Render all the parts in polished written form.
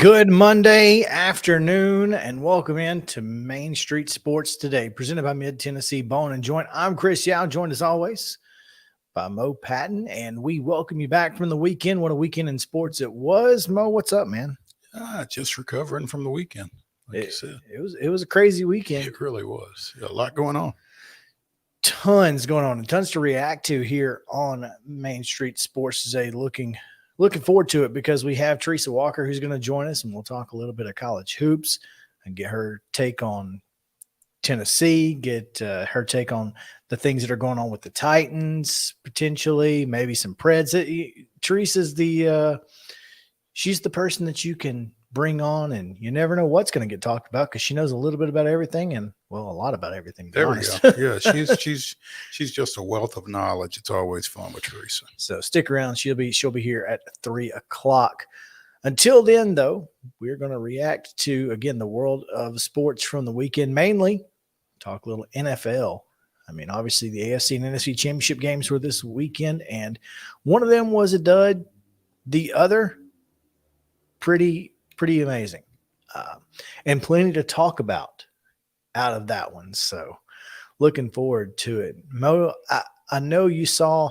Good Monday afternoon and welcome into Main Street Sports Today, presented by Mid-Tennessee Bone and Joint. I'm Chris Yow, joined as always by Mo Patton, and we welcome you back from the weekend. What a weekend in sports it was. Mo, what's up, man? Just recovering from the weekend, like you said. It was a crazy weekend. It really was. A lot going on. Tons going on and tons to react to here on Main Street Sports Today. Looking forward to it because we have TERESA Walker who's going to join us, and we'll talk a little bit of college hoops and get her take on Tennessee, get her take on the things that are going on with the Titans, potentially, maybe some Preds. TERESA's she's the person that you can bring on, and you never know what's going to get talked about because she knows a little bit about everything and, well, a lot about everything. There we go. Yeah, she's just a wealth of knowledge. It's always fun with TERESA. So stick around. She'll be here at 3:00. Until then, though, we're going to react to, again, the world of sports from the weekend, mainly talk a little NFL. I mean, obviously the AFC and NFC championship games were this weekend, and one of them was a dud. The other, pretty amazing, and plenty to talk about out of that one. So looking forward to it. Mo, I know you saw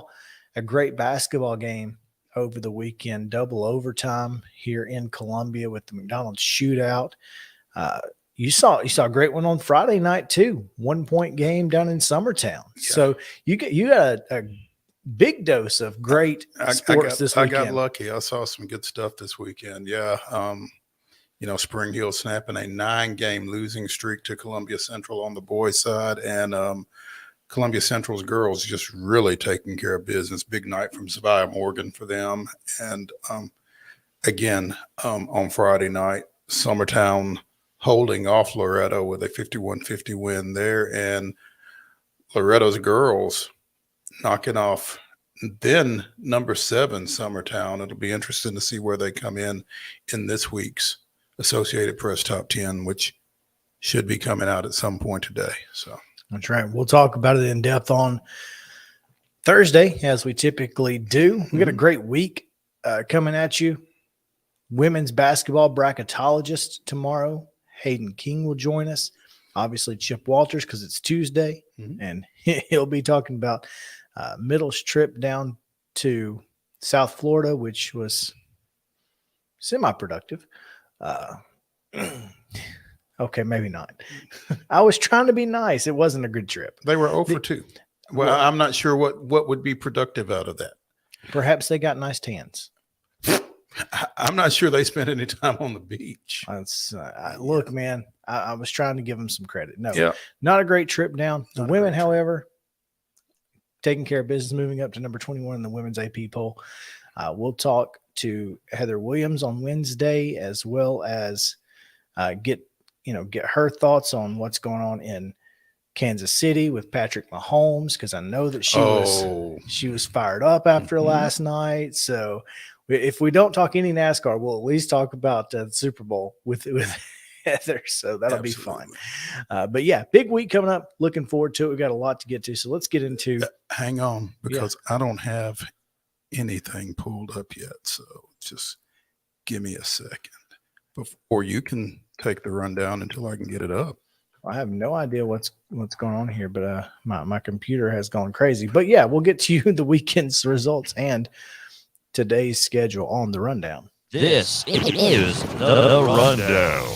a great basketball game over the weekend, double overtime here in Columbia with the McDonald's shootout. You saw a great one on Friday night too. 1-point game down in Summertown. Yeah. So you got a big dose of great sports this weekend. I got lucky. I saw some good stuff this weekend. Yeah. Spring Hill snapping a 9-game losing streak to Columbia Central on the boys' side, and Columbia Central's girls just really taking care of business. Big night from Savia Morgan for them. And again, on Friday night, Summertown holding off Loretto with a 51-50 win there, and Loretto's girls knocking off then number 7 Summertown. It'll be interesting to see where they come in this week's Associated Press Top 10, which should be coming out at some point today. So that's right. We'll talk about it in depth on Thursday, as we typically do. We got a great week coming at you. Women's basketball bracketologist tomorrow. Hayden King will join us. Obviously, Chip Walters, because it's Tuesday, and he'll be talking about Middle's trip down to South Florida, which was semi-productive. Okay, maybe not. I was trying to be nice. It wasn't a good trip. They were 0 for 2. Well, I'm not sure what would be productive out of that. Perhaps they got nice tans. I'm not sure they spent any time on the beach. Look, man, I was trying to give them some credit. No, not a great trip down. The women, however, taking care of business, moving up to number 21 in the women's AP poll. We'll talk to Heather Williams on Wednesday, as well as get her thoughts on what's going on in Kansas City with Patrick Mahomes, because I know that she was fired up after last night. So if we don't talk any NASCAR, we'll at least talk about the Super Bowl with Heather. So that'll be fun. But yeah, big week coming up. Looking forward to it. We've got a lot to get to. So let's get into. Hang on, because I don't have anything pulled up yet. So just give me a second before you can take the rundown until I can get it up. I have no idea what's going on here, but my computer has gone crazy. But yeah, we'll get to you the weekend's results and today's schedule on the rundown. This is the rundown.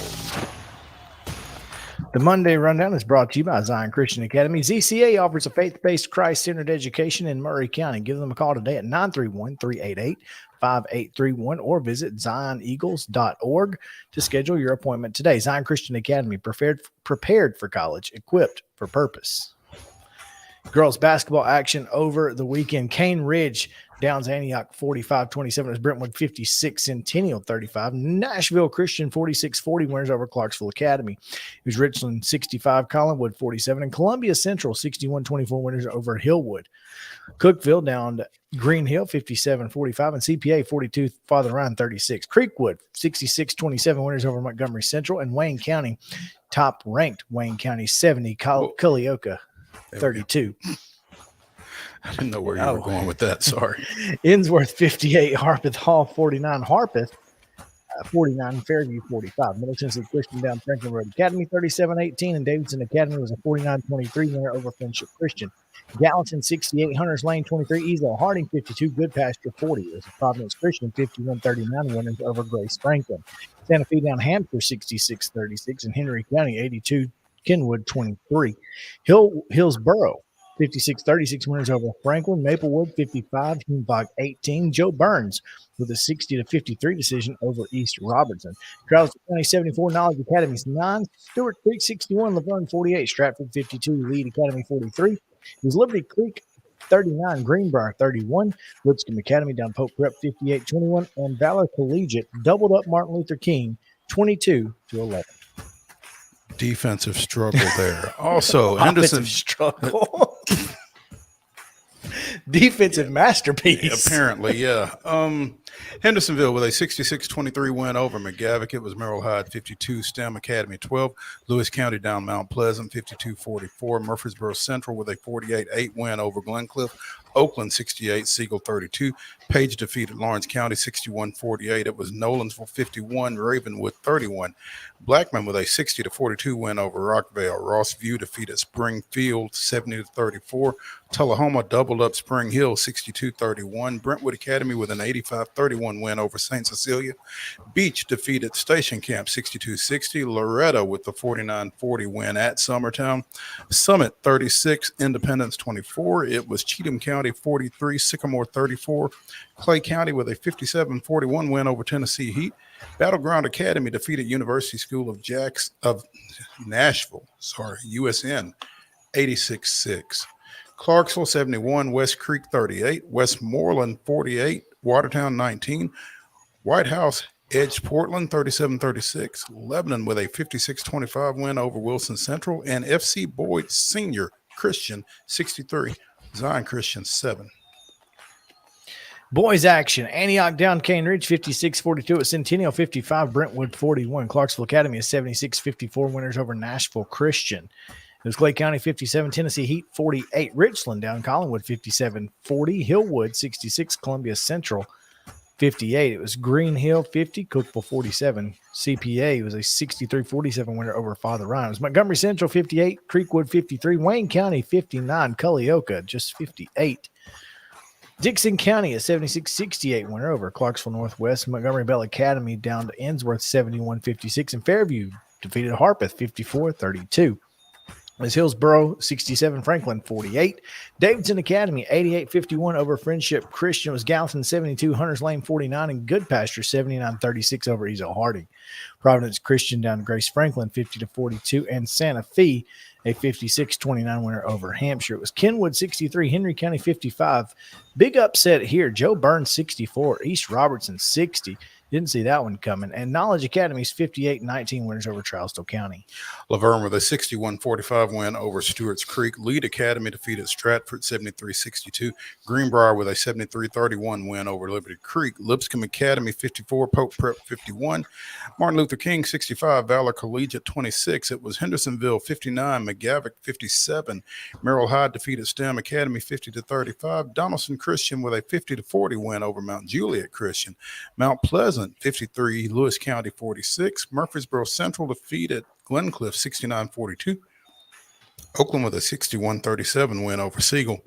The Monday rundown is brought to you by Zion Christian Academy. ZCA offers a faith-based, Christ-centered education in Murray County. Give them a call today at 931-388-5831 or visit zioneagles.org to schedule your appointment today. Zion Christian Academy, prepared for college, equipped for purpose. Girls basketball action over the weekend. Cane Ridge Downs Antioch 45-27 as Brentwood 56, Centennial 35. Nashville Christian 46-40 winners over Clarksville Academy. It was Richland 65, Collinwood 47, and Columbia Central 61-24 winners over Hillwood. Cookville downed Green Hill 57-45 and CPA 42, Father Ryan 36. Creekwood 66-27 winners over Montgomery Central, and Wayne County top ranked Wayne County 70, Culleoka 32. I didn't know where you were going with that. Sorry. Innsworth 58, Harpeth Hall 49, Harpeth 49, Fairview 45. Middle Tennessee Christian down Franklin Road Academy 37-18, and Davidson Academy was a 49-23 winner over Friendship Christian. Gallatin 68, Hunters Lane 23, Ezel Harding 52, Good Pasture 40. It was a Providence Christian 51-39 winners over Grace Franklin. Santa Fe down Hampshire 66-36, and Henry County 82, Kenwood 23. Hillsboro 56-36 winners over Franklin. Maplewood 55, Humbach 18. Joe Burns with a 60-53 decision over East Robertson. Charles County 74, Knowledge Academy's 9. Stewart Creek 61, Laverne 48. Stratford 52, Lead Academy 43. It was Liberty Creek 39, Greenbrier 31. Lipscomb Academy down Pope Prep 58-21. And Valor Collegiate doubled up Martin Luther King 22-11. Defensive struggle there. Also, Henderson struggle. Defensive masterpiece. Apparently, yeah. Hendersonville with a 66-23 win over McGavock. It was Merrill Hyde 52, STEM Academy 12. Lewis County down Mount Pleasant 52-44. Murfreesboro Central with a 48-8 win over Glencliff. Oakland 68, Siegel 32. Page defeated Lawrence County 61-48. It was Nolansville 51, Ravenwood 31. Blackman with a 60-42 win over Rockvale. Rossview defeated Springfield 70-34. Tullahoma doubled up Spring Hill 62-31. Brentwood Academy with an 85-31 win over St. Cecilia. Beach defeated Station Camp 62-60. Loretta with the 49-40 win at Summertown. Summit 36, Independence 24. It was Cheatham County 43, Sycamore 34. Clay County with a 57-41 win over Tennessee Heat. Battleground Academy defeated University School of Nashville, USN 86-6. Clarksville 71, West Creek 38, Westmoreland 48, Watertown 19, White House edged Portland 37-36, Lebanon with a 56-25 win over Wilson Central, and FC Boyd Senior Christian 63, Zion Christian 7. Boys action. Antioch down Cane Ridge 56-42 at Centennial 55, Brentwood 41. Clarksville Academy is 76-54 winners over Nashville Christian. It was Clay County 57, Tennessee Heat 48. Richland down Collinwood 57-40. Hillwood 66, Columbia Central 58. It was Green Hill 50, Cookville 47. CPA was a 63-47 winner over Father Ryan. It was Montgomery Central 58, Creekwood 53, Wayne County 59, Culleoka just 58. Dixon County a 76-68 winner over Clarksville Northwest. Montgomery Bell Academy down to Innsworth 71-56, and Fairview defeated Harpeth 54-32. As Hillsboro 67, Franklin 48. Davidson Academy 88-51 over Friendship Christian. It was Gallatin 72, Hunters Lane 49, and Good Pasture 79-36 over Ezel Harding. Providence Christian down to Grace Franklin 50-42, and Santa Fe a 56-29 winner over Hampshire. It was Kenwood 63, Henry County 55. Big upset here. Joe Burns 64, East Robertson 60. Didn't see that one coming. And Knowledge Academy's 58-19 winners over Charleston County. Laverne with a 61-45 win over Stewart's Creek. Lead Academy defeated Stratford 73-62. Greenbrier with a 73-31 win over Liberty Creek. Lipscomb Academy 54, Pope Prep 51. Martin Luther King 65, Valor Collegiate 26. It was Hendersonville 59, McGavock 57. Merrill Hyde defeated STEM Academy 50-35. Donaldson Christian with a 50-40 win over Mount Juliet Christian. Mount Pleasant 53, Lewis County 46. Murfreesboro Central defeated Glencliff 69-42. Oakland with a 61-37 win over Siegel.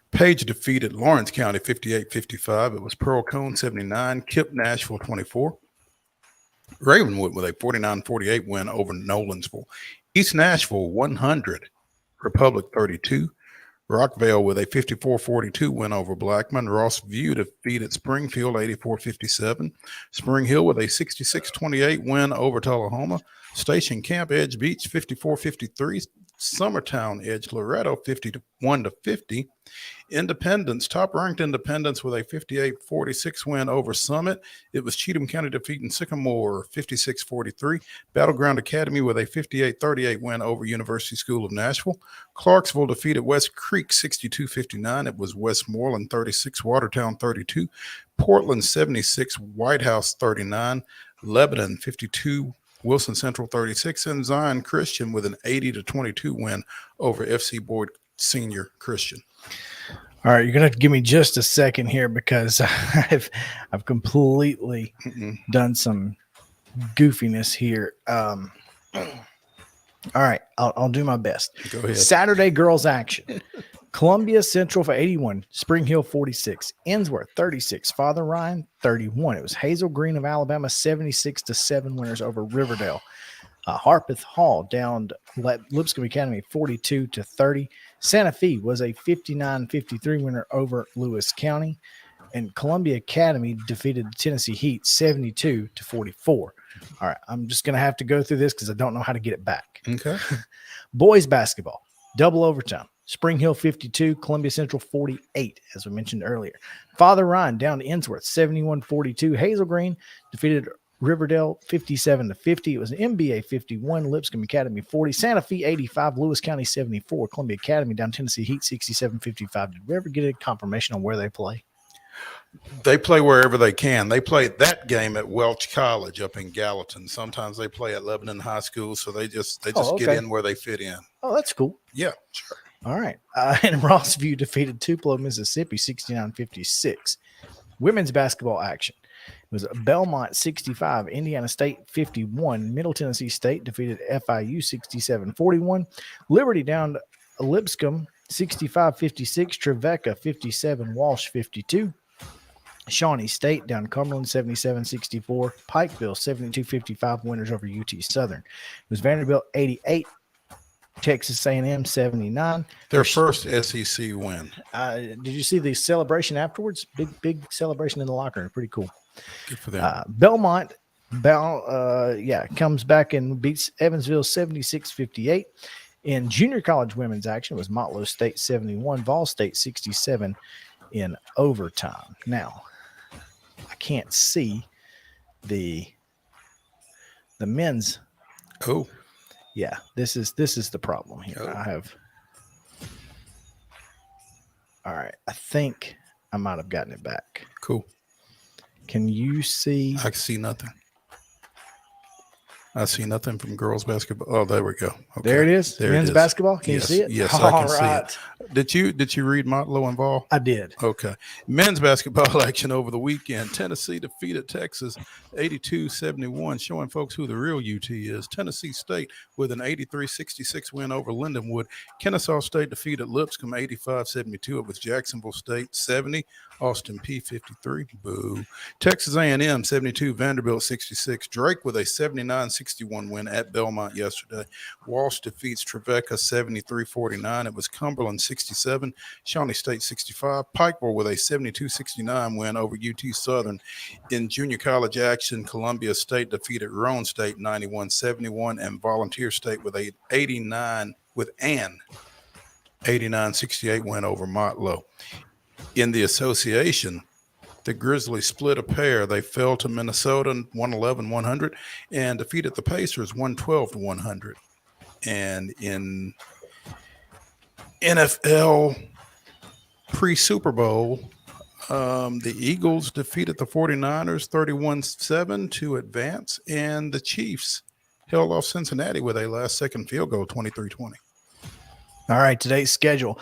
Page defeated Lawrence County 58-55. It was Pearl Cone 79, Kip Nashville 24. Ravenwood with a 49-48 win over Nolensville. East Nashville 100, Republic 32. Rockvale with a 54-42 win over Blackman. Ross View defeated Springfield 84-57. Spring Hill with a 66-28 win over Tullahoma. Station Camp Edge Beach 54-53. Summertown Edge Loretto 51-50. Independence, top-ranked Independence with a 58-46 win over Summit. It was Cheatham County defeating Sycamore 56-43. Battleground Academy with a 58-38 win over University School of Nashville. Clarksville defeated West Creek 62-59. It was Westmoreland 36, Watertown 32. Portland 76, White House 39. Lebanon 52, Wilson Central 36, and Zion Christian with an 80-22 win over FC Boyd Senior Christian. All right, you're gonna have to give me just a second here because I've completely done some goofiness here. All right, I'll do my best. Go ahead. Saturday girls action. Columbia Central for 81, Spring Hill 46, Ensworth 36, Father Ryan 31. It was Hazel Green of Alabama 76-7 winners over Riverdale. Harpeth Hall downed Lipscomb Academy 42-30. Santa Fe was a 59-53 winner over Lewis County. And Columbia Academy defeated Tennessee Heat 72-44. All right, I'm just going to have to go through this because I don't know how to get it back. Okay. Boys basketball, double overtime. Spring Hill 52, Columbia Central 48, as we mentioned earlier. Father Ryan down to Ensworth 71-42. Hazel Green defeated Riverdale 57-50. It was an NBA 51, Lipscomb Academy 40, Santa Fe 85, Lewis County 74, Columbia Academy down Tennessee Heat 67-55. Did we ever get a confirmation on where they play? They play wherever they can. They play that game at Welch College up in Gallatin. Sometimes they play at Lebanon High School, so they just get in where they fit in. Oh, that's cool. Yeah, sure. All right. And Rossview defeated Tupelo, Mississippi 69-56. Women's basketball action. It was Belmont 65, Indiana State 51. Middle Tennessee State defeated FIU 67-41. Liberty down to Lipscomb 65-56. Trevecca 57, Walsh 52. Shawnee State down Cumberland 77-64. Pikeville 72-55 winners over UT Southern. It was Vanderbilt 88. Texas A&M 79. Their first SEC win. Did you see the celebration afterwards? Big celebration in the locker room. Pretty cool. Good for them. Belmont comes back and beats Evansville 76-58. In junior college women's action, it was Motlow State 71, Vol State 67 in overtime. Now, I can't see the men's. Oh. Yeah, this is the problem here. Oh. All right, I think I might have gotten it back. Cool. Can you see? I can see nothing. I see nothing from girls basketball. Oh, there we go. Okay. There it is. There Men's it is. basketball. Can Yes, you see it? Yes, I can right. see it. Did you read Motlow and Vol? I did. Okay. Men's basketball action over the weekend. Tennessee defeated Texas 82-71, showing folks who the real UT is. Tennessee State with an 83-66 win over Lindenwood. Kennesaw State defeated Lipscomb 85-72. It was Jacksonville State 70, Austin P 53. Boo. Texas A&M 72, Vanderbilt 66. Drake with a 79-61 win at Belmont yesterday. Walsh defeats Trevecca 73-49. It was Cumberland 67, Shawnee State 65, Pikeville with a 72-69 win over UT Southern. In junior college action, Columbia State defeated Roane State 91-71, and Volunteer State with an 89-68 win over Motlow. In the association, the Grizzlies split a pair. They fell to Minnesota 111-100 and defeated the Pacers 112-100. And in NFL pre-Super Bowl, the Eagles defeated the 49ers 31-7 to advance, and the Chiefs held off Cincinnati with a last-second field goal, 23-20. All right, today's schedule.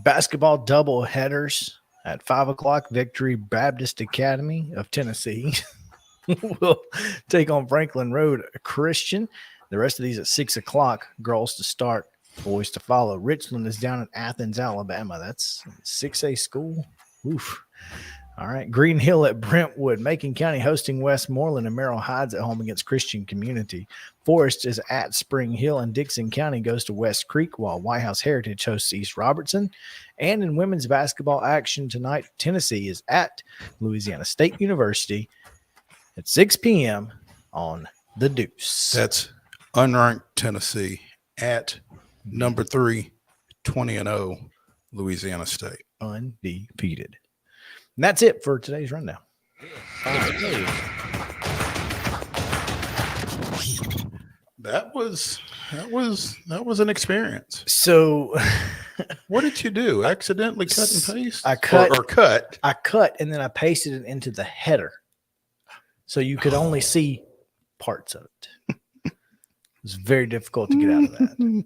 Basketball double headers at 5 o'clock. Victory Baptist Academy of Tennessee will take on Franklin Road Christian. The rest of these at 6 o'clock. Girls to start, boys to follow. Richland is down in Athens, Alabama. That's 6A school. Oof. All right. Green Hill at Brentwood. Macon County hosting Westmoreland, and Merrill Hyde's at home against Christian Community. Forest is at Spring Hill, and Dixon County goes to West Creek, while White House Heritage hosts East Robertson. And in women's basketball action tonight, Tennessee is at Louisiana State University at 6 p.m. on the Deuce. That's unranked Tennessee at number 3, 20-0, Louisiana State. Undefeated. And that's it for today's rundown. That was an experience. So What did you do? Accidentally cut and paste? I cut or cut. I cut and then I pasted it into the header. So you could only see parts of it. It was very difficult to get out of that.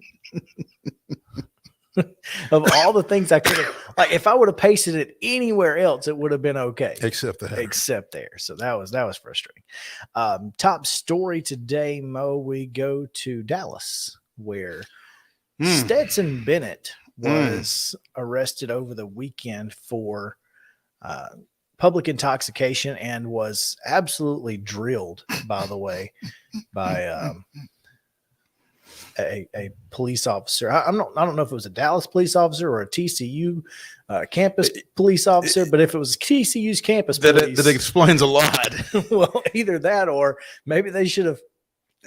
Of all the things I could have, like, if I would have pasted it anywhere else, it would have been okay. Except the header. Except there. So that was frustrating. Top story today, Mo, we go to Dallas, where Stetson Bennett was arrested over the weekend for public intoxication and was absolutely drilled, by the way, by a police officer. I don't know if it was a Dallas police officer or a TCU campus police officer, but if it was TCU's campus police, that explains a lot. Well, either that or maybe they should have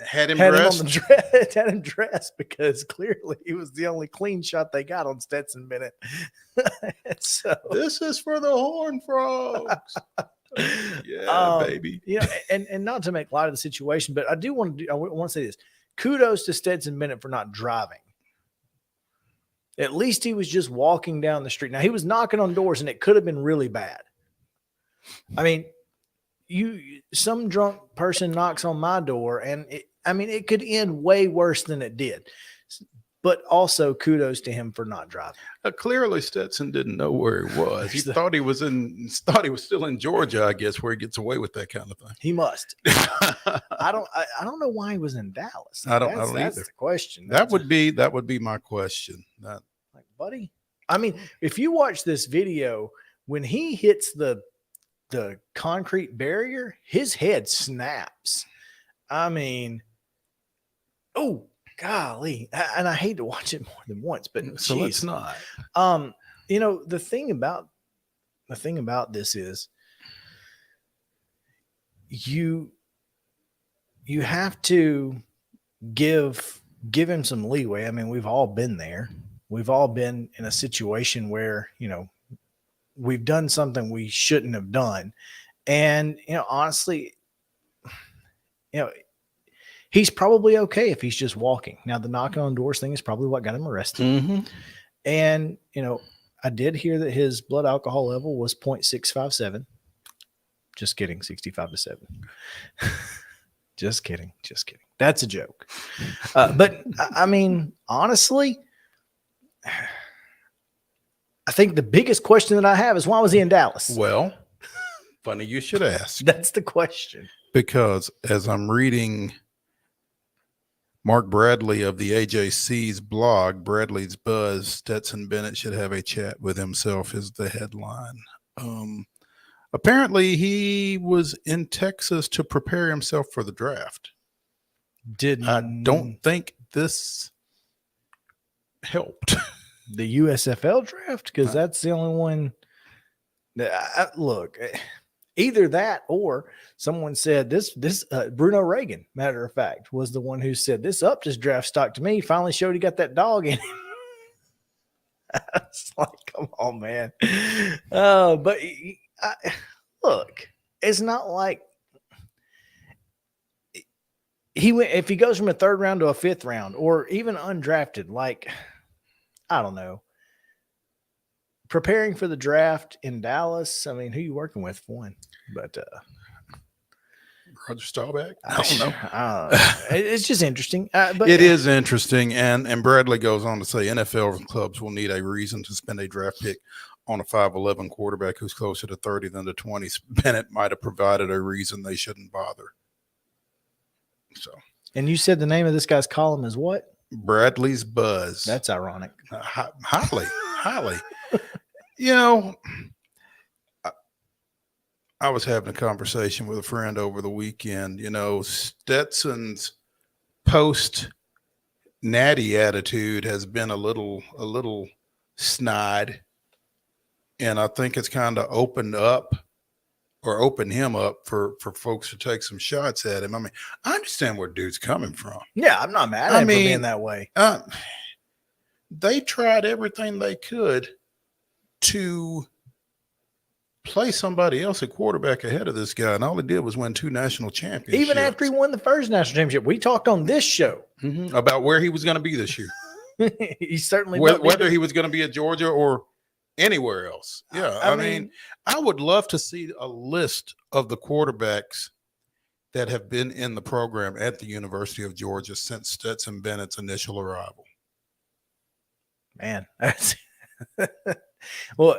Had him had dressed. him on the had him dressed, because clearly he was the only clean shot they got on Stetson Bennett. So This is for the Horned Frogs. Yeah, baby. You know, and not to make light of the situation, but I want to say this. Kudos to Stetson Bennett for not driving. At least he was just walking down the street. Now, he was knocking on doors, and it could have been really bad. I mean, some drunk person knocks on my door, and it could end way worse than it did. But also kudos to him for not driving. Clearly, Stetson didn't know where he was. He thought he was still in Georgia, I guess, where he gets away with that kind of thing. He must. I don't know why he was in Dallas. I don't That's either. the question. That would be my question. Like, buddy. I mean, if you watch this video, when he hits the concrete barrier, his head snaps. I mean, oh, golly. And I hate to watch it more than once, but so let's not. The thing about this is you have to give him some leeway. I mean, we've all been there. We've all been in a situation where, we've done something we shouldn't have done. And, honestly, he's probably okay if he's just walking. Now, the knocking on doors thing is probably what got him arrested. Mm-hmm. And, I did hear that his blood alcohol level was 0.657. Just kidding. 65-7. Just kidding. That's a joke. But I mean, honestly, I think the biggest question that I have is, why was he in Dallas? Well, funny you should ask. That's the question. Because as I'm reading Mark Bradley of the AJC's blog, Bradley's Buzz, Stetson Bennett should have a chat with himself is the headline. Apparently he was in Texas to prepare himself for the draft. I don't think this helped. The USFL draft, because that's the only one that look. Either that or someone said this Bruno Reagan, matter of fact, was the one who said this upped his draft stock to me. Finally showed he got that dog in him. It's like, come on, man. But look, it's not like he went, if he goes from a third round to a fifth round or even undrafted, like, I don't know. Preparing for the draft in Dallas. I mean, who you working with for one? But Roger Staubach? I don't know. It's just interesting. But it is interesting. And Bradley goes on to say NFL clubs will need a reason to spend a draft pick on a 5'11" quarterback who's closer to 30 than to 20. Bennett might have provided a reason they shouldn't bother. So. And you said the name of this guy's column is what? Bradley's Buzz. That's ironic. Highly. You know, I was having a conversation with a friend over the weekend. You know, Stetson's post natty attitude has been a little snide, and I think it's kind of opened him up for folks to take some shots at him. I mean, I understand where dude's coming from. Yeah, I'm not mad at him for being that way. They tried everything they could to play somebody else at quarterback ahead of this guy, and all he did was win 2 national championships. Even after he won the first national championship, we talked on this show about where he was going to be this year. He certainly whether he was going to be at Georgia or anywhere else. Yeah, I mean, I would love to see a list of the quarterbacks that have been in the program at the University of Georgia since Stetson Bennett's initial arrival. Man, well,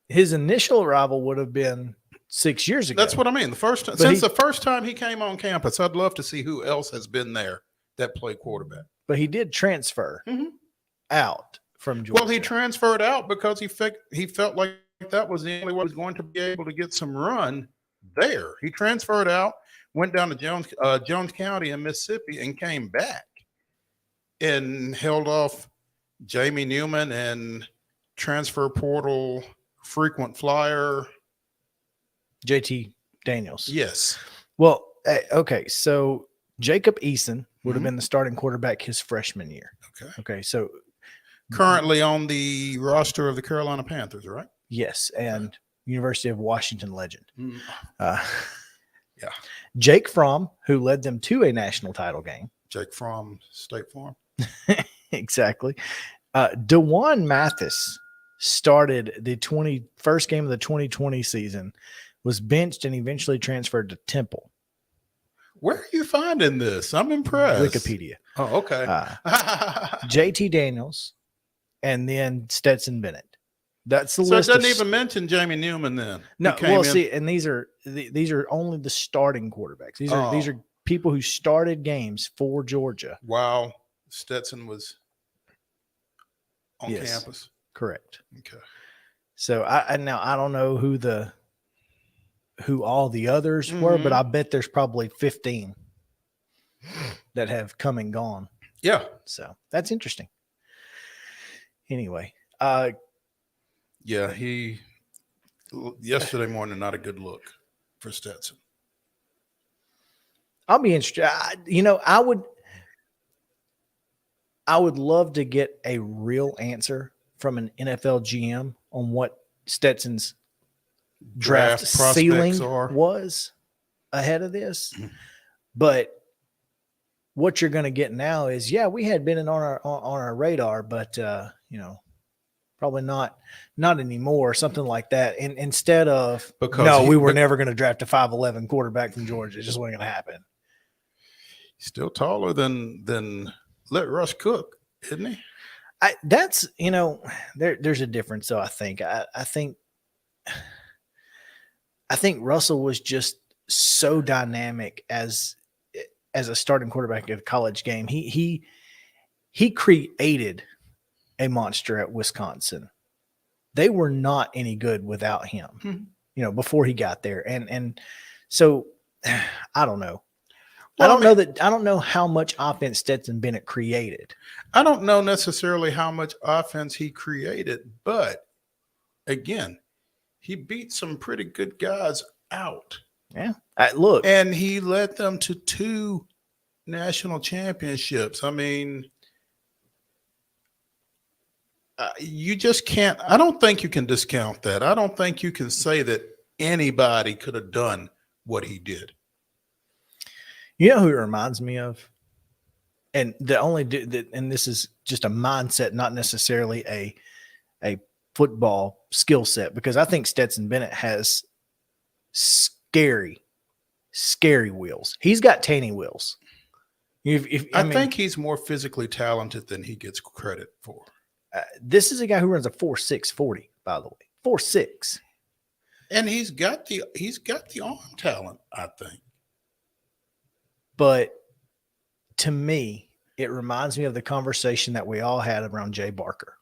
his initial arrival would have been 6 years ago. That's what I mean. The first time he came on campus, I'd love to see who else has been there that played quarterback. But he did transfer out from Georgia. Well, he transferred out because he felt like that was the only way he was going to be able to get some run there. He transferred out, went down to Jones County in Mississippi, and came back and held off Jamie Newman and transfer portal frequent flyer JT Daniels. Yes. Well, okay. So Jacob Eason would have been the starting quarterback his freshman year. Okay. So currently on the roster of the Carolina Panthers, right? Yes. And University of Washington legend. Yeah. Jake Fromm, who led them to a national title game. Jake Fromm, State Farm. Exactly. DeJuan Mathis started the first game of the 2020 season, was benched, and eventually transferred to Temple. Where are you finding this? I'm impressed. Wikipedia. Oh, okay. JT Daniels, and then Stetson Bennett. That's the list. So it doesn't even mention Jamie Newman then. No, well, see, and these are only the starting quarterbacks. These are people who started games for Georgia. Wow. Stetson was on campus. Correct. Okay. So I don't know who all the others were, but I bet there's probably 15 that have come and gone. Yeah. So that's interesting. Anyway, yesterday morning, not a good look for Stetson. I'll be interested. I would love to get a real answer from an NFL GM on what Stetson's draft ceiling was ahead of this. But what you're going to get now is, we had been on our radar, but probably not anymore, something like that. And instead of we were never going to draft a 5'11" quarterback from Georgia. It just wasn't going to happen. He's still taller than let Russ cook, isn't he? There's a difference. So I think Russell was just so dynamic as a starting quarterback at a college game. He created a monster at Wisconsin. They were not any good without him, before he got there. And so I don't know. I don't know how much offense Stetson Bennett created. I don't know necessarily how much offense he created, but again, he beat some pretty good guys out. Yeah. Look. And he led them to 2 national championships. I mean, you just can't. I don't think you can discount that. I don't think you can say that anybody could have done what he did. You know who it reminds me of? And and this is just a mindset, not necessarily a football skill set, because I think Stetson Bennett has scary wheels. He's got Taney wheels. I think he's more physically talented than he gets credit for. This is a guy who runs a 4.6 40, by the way. 4.6. And he's got the arm talent, I think. But to me, it reminds me of the conversation that we all had around Jay Barker.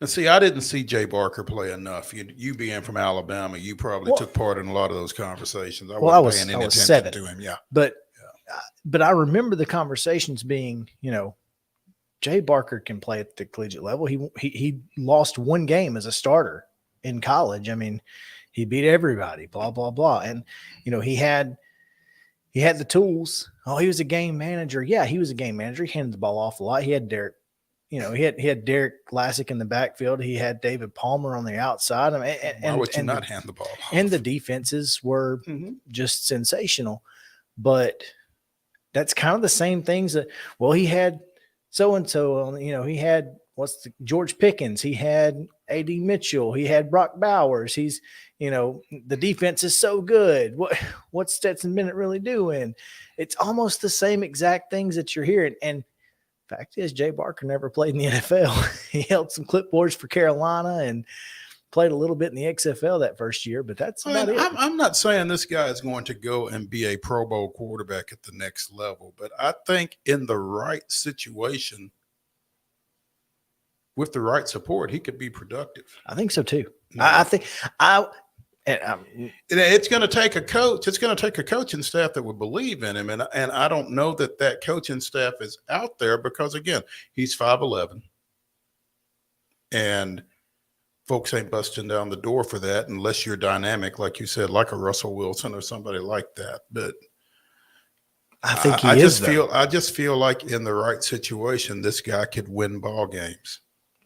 Now, see, I didn't see Jay Barker play enough. You being from Alabama, you probably took part in a lot of those conversations. I wasn't paying any attention to him. Yeah, but I remember the conversations being, Jay Barker can play at the collegiate level. He lost 1 game as a starter in college. I mean, he beat everybody. Blah blah blah, and he had the tools. Oh, he was a game manager. Yeah, he was a game manager. He handed the ball off a lot. He had Derek. He had Derek Lassick in the backfield. He had David Palmer on the outside. I mean, why would you not hand the ball off? And the defenses were just sensational. But that's kind of the same things that. Well, he had so-and-so, he had George Pickens, he had A.D. Mitchell, he had Brock Bowers. He's, the defense is so good. What's Stetson Bennett really doing? It's almost the same exact things that you're hearing. And fact is, Jay Barker never played in the NFL. He held some clipboards for Carolina and played a little bit in the XFL that first year, but that's about it. I'm not saying this guy is going to go and be a Pro Bowl quarterback at the next level, but I think in the right situation, with the right support, he could be productive. I think so too. It's going to take a coach. It's going to take a coaching staff that would believe in him, and I don't know that coaching staff is out there because, again, he's 5'11", and folks ain't busting down the door for that unless you're dynamic, like you said, like a Russell Wilson or somebody like that. But I think I just feel like in the right situation, this guy could win ball games.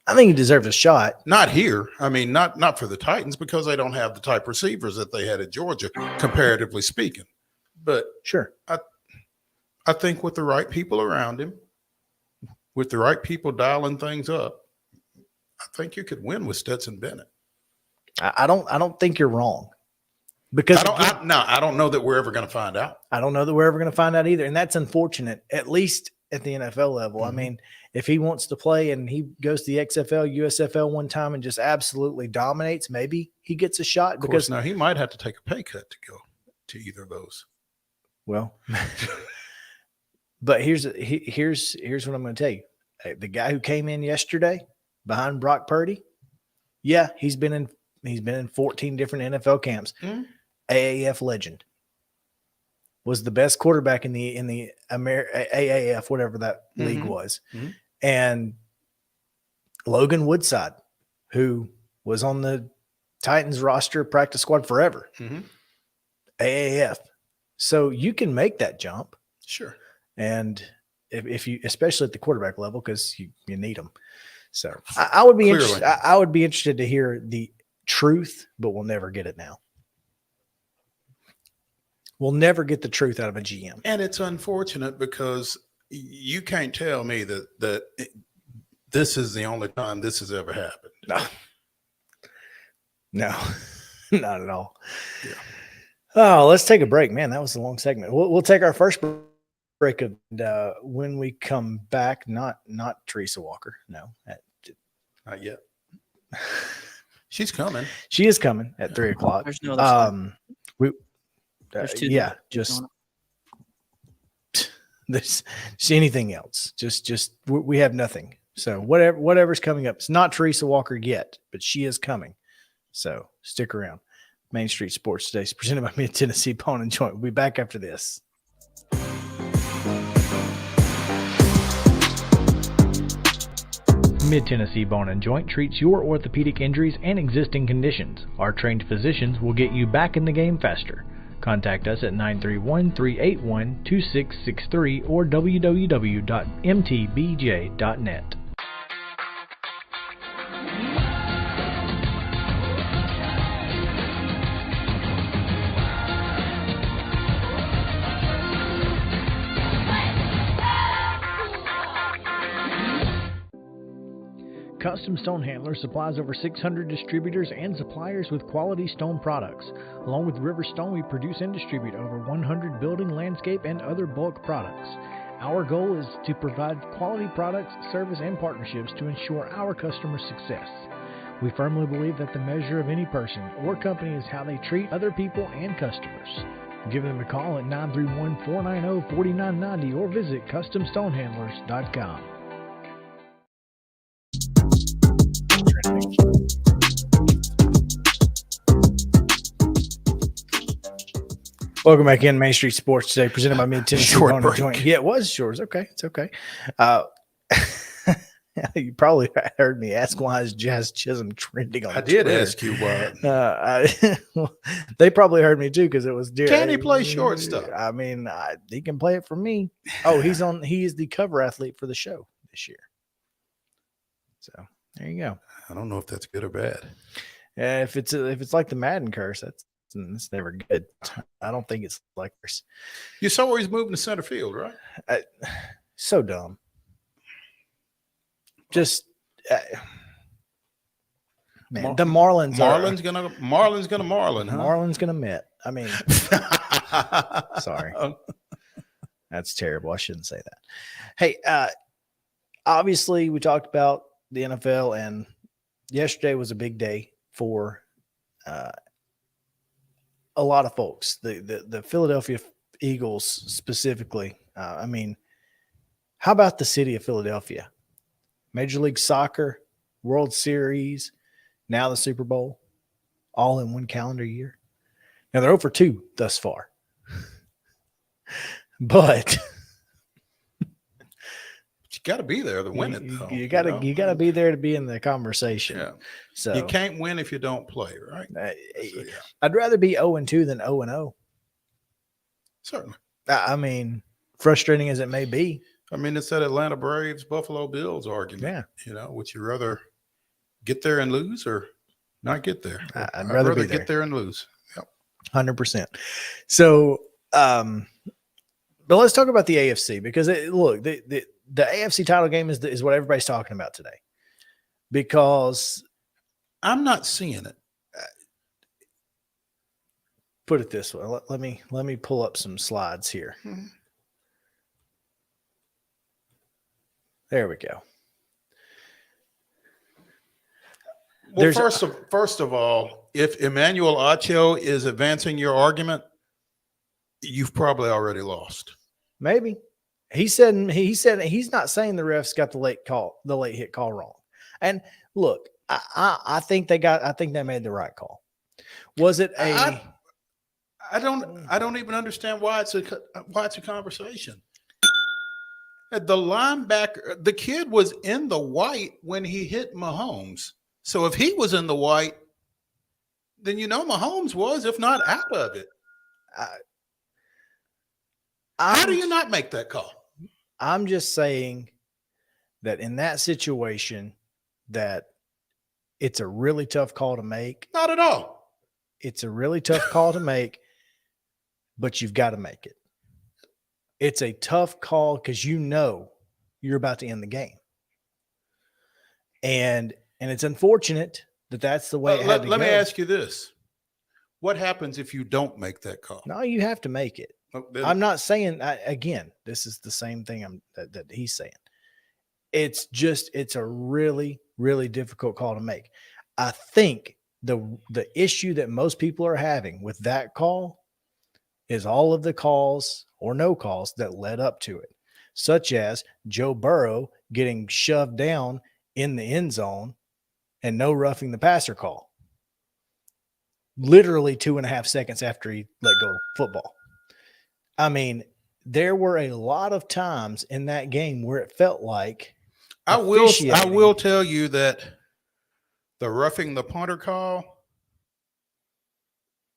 I think he deserves a shot. Not here. I mean, not for the Titans, because they don't have the type receivers that they had at Georgia, comparatively speaking. But sure, I think with the right people around him, with the right people dialing things up, I think you could win with Stetson Bennett. I don't think you're wrong, because I don't know that we're ever going to find out. I don't know that we're ever going to find out either, and that's unfortunate. At least at the NFL level. I mean, if he wants to play and he goes to the XFL, USFL one time and just absolutely dominates, maybe he gets a shot. Because now he might have to take a pay cut to go to either of those. Well, but here's what I'm going to tell you. The guy who came in yesterday behind Brock Purdy, yeah, he's been in 14 different NFL camps. AAF legend. Was the best quarterback in the AAF, whatever that league was. And Logan Woodside, who was on the Titans roster practice squad forever. AAF. So you can make that jump. Sure. And if you, especially at the quarterback level, because you need them. So I would be interested. I would be interested to hear the truth, but we'll never get it now. We'll never get the truth out of a GM. And it's unfortunate because you can't tell me that this is the only time this has ever happened. No, not at all. Yeah. Oh, let's take a break. Man, that was a long segment. We'll take our first break of when we come back. Not TERESA Walker. No. Not yet. She's coming. She is coming at 3:00. There's no other there's anything else. Just we have nothing. So whatever's coming up. It's not TERESA Walker yet, but she is coming. So stick around. Main Street Sports Today is presented by Mid-Tennessee Bone and Joint. We'll be back after this. Mid-Tennessee Bone and Joint treats your orthopedic injuries and existing conditions. Our trained physicians will get you back in the game faster. Contact us at 931-381-2663 or www.mtbj.net. Custom Stone Handler supplies over 600 distributors and suppliers with quality stone products. Along with River Stone, we produce and distribute over 100 building, landscape, and other bulk products. Our goal is to provide quality products, service, and partnerships to ensure our customers' success. We firmly believe that the measure of any person or company is how they treat other people and customers. Give them a call at 931-490-4990 or visit CustomStonehandlers.com. Welcome back in Main Street Sports Today, presented by Mid-Tennessee Bone and Joint. Yeah, it was short. It's okay. It's okay. You probably heard me ask why is Jazz Chisholm trending on I did Twitter. ask you what. They probably heard me too because it was. Can he play shortstop? I mean, he can play it for me. Oh, he is the cover athlete for the show this year. So there you go. I don't know if that's good or bad. If it's like the Madden curse, it's never good. I don't think it's like this. You saw where he's moving to center field, right? So dumb. Just man, the Marlins gonna Marlin, huh? Marlins gonna Met. I mean, sorry, that's terrible. I shouldn't say that. Hey, obviously we talked about the NFL, and yesterday was a big day for a lot of folks. The Philadelphia Eagles specifically. I mean, how about the city of Philadelphia? Major League Soccer, World Series, now the Super Bowl, all in one calendar year. Now they're 0-2 thus far. But you got to be there to win it, though. You got to be there to be in the conversation. Yeah. So you can't win if you don't play, right? So, yeah. I'd rather be 0-2 than 0-0. Certainly. I mean, frustrating as it may be. I mean, it's that Atlanta Braves, Buffalo Bills argument. Yeah. Would you rather get there and lose or not get there? I'd rather be get there and lose. Yep. 100%. So, but let's talk about the AFC because the AFC title game is what everybody's talking about today. Because I'm not seeing it. Put it this way. Let me pull up some slides here. Mm-hmm. There we go. Well, first of all, if Emmanuel Acho is advancing your argument, you've probably already lost. Maybe. He said he's not saying the refs got the late hit call wrong. And look, I think they made the right call. Was it a I don't even understand why it's a conversation. The linebacker, the kid was in the white when he hit Mahomes. So if he was in the white, then Mahomes was, if not out of it. How do you not make that call? I'm just saying that in that situation, that it's a really tough call to make. Not at all. It's a really tough call to make, but you've got to make it. It's a tough call because you're about to end the game. And it's unfortunate that that's the way it had to go. Let me ask you this. What happens if you don't make that call? No, you have to make it. I'm not saying, again, this is the same thing that he's saying. It's a really, really difficult call to make. I think the issue that most people are having with that call is all of the calls or no calls that led up to it, such as Joe Burrow getting shoved down in the end zone and no roughing the passer call. literally 2.5 seconds after he let go of football. I mean, there were a lot of times in that game where it felt like I will officiating tell you that the roughing the punter call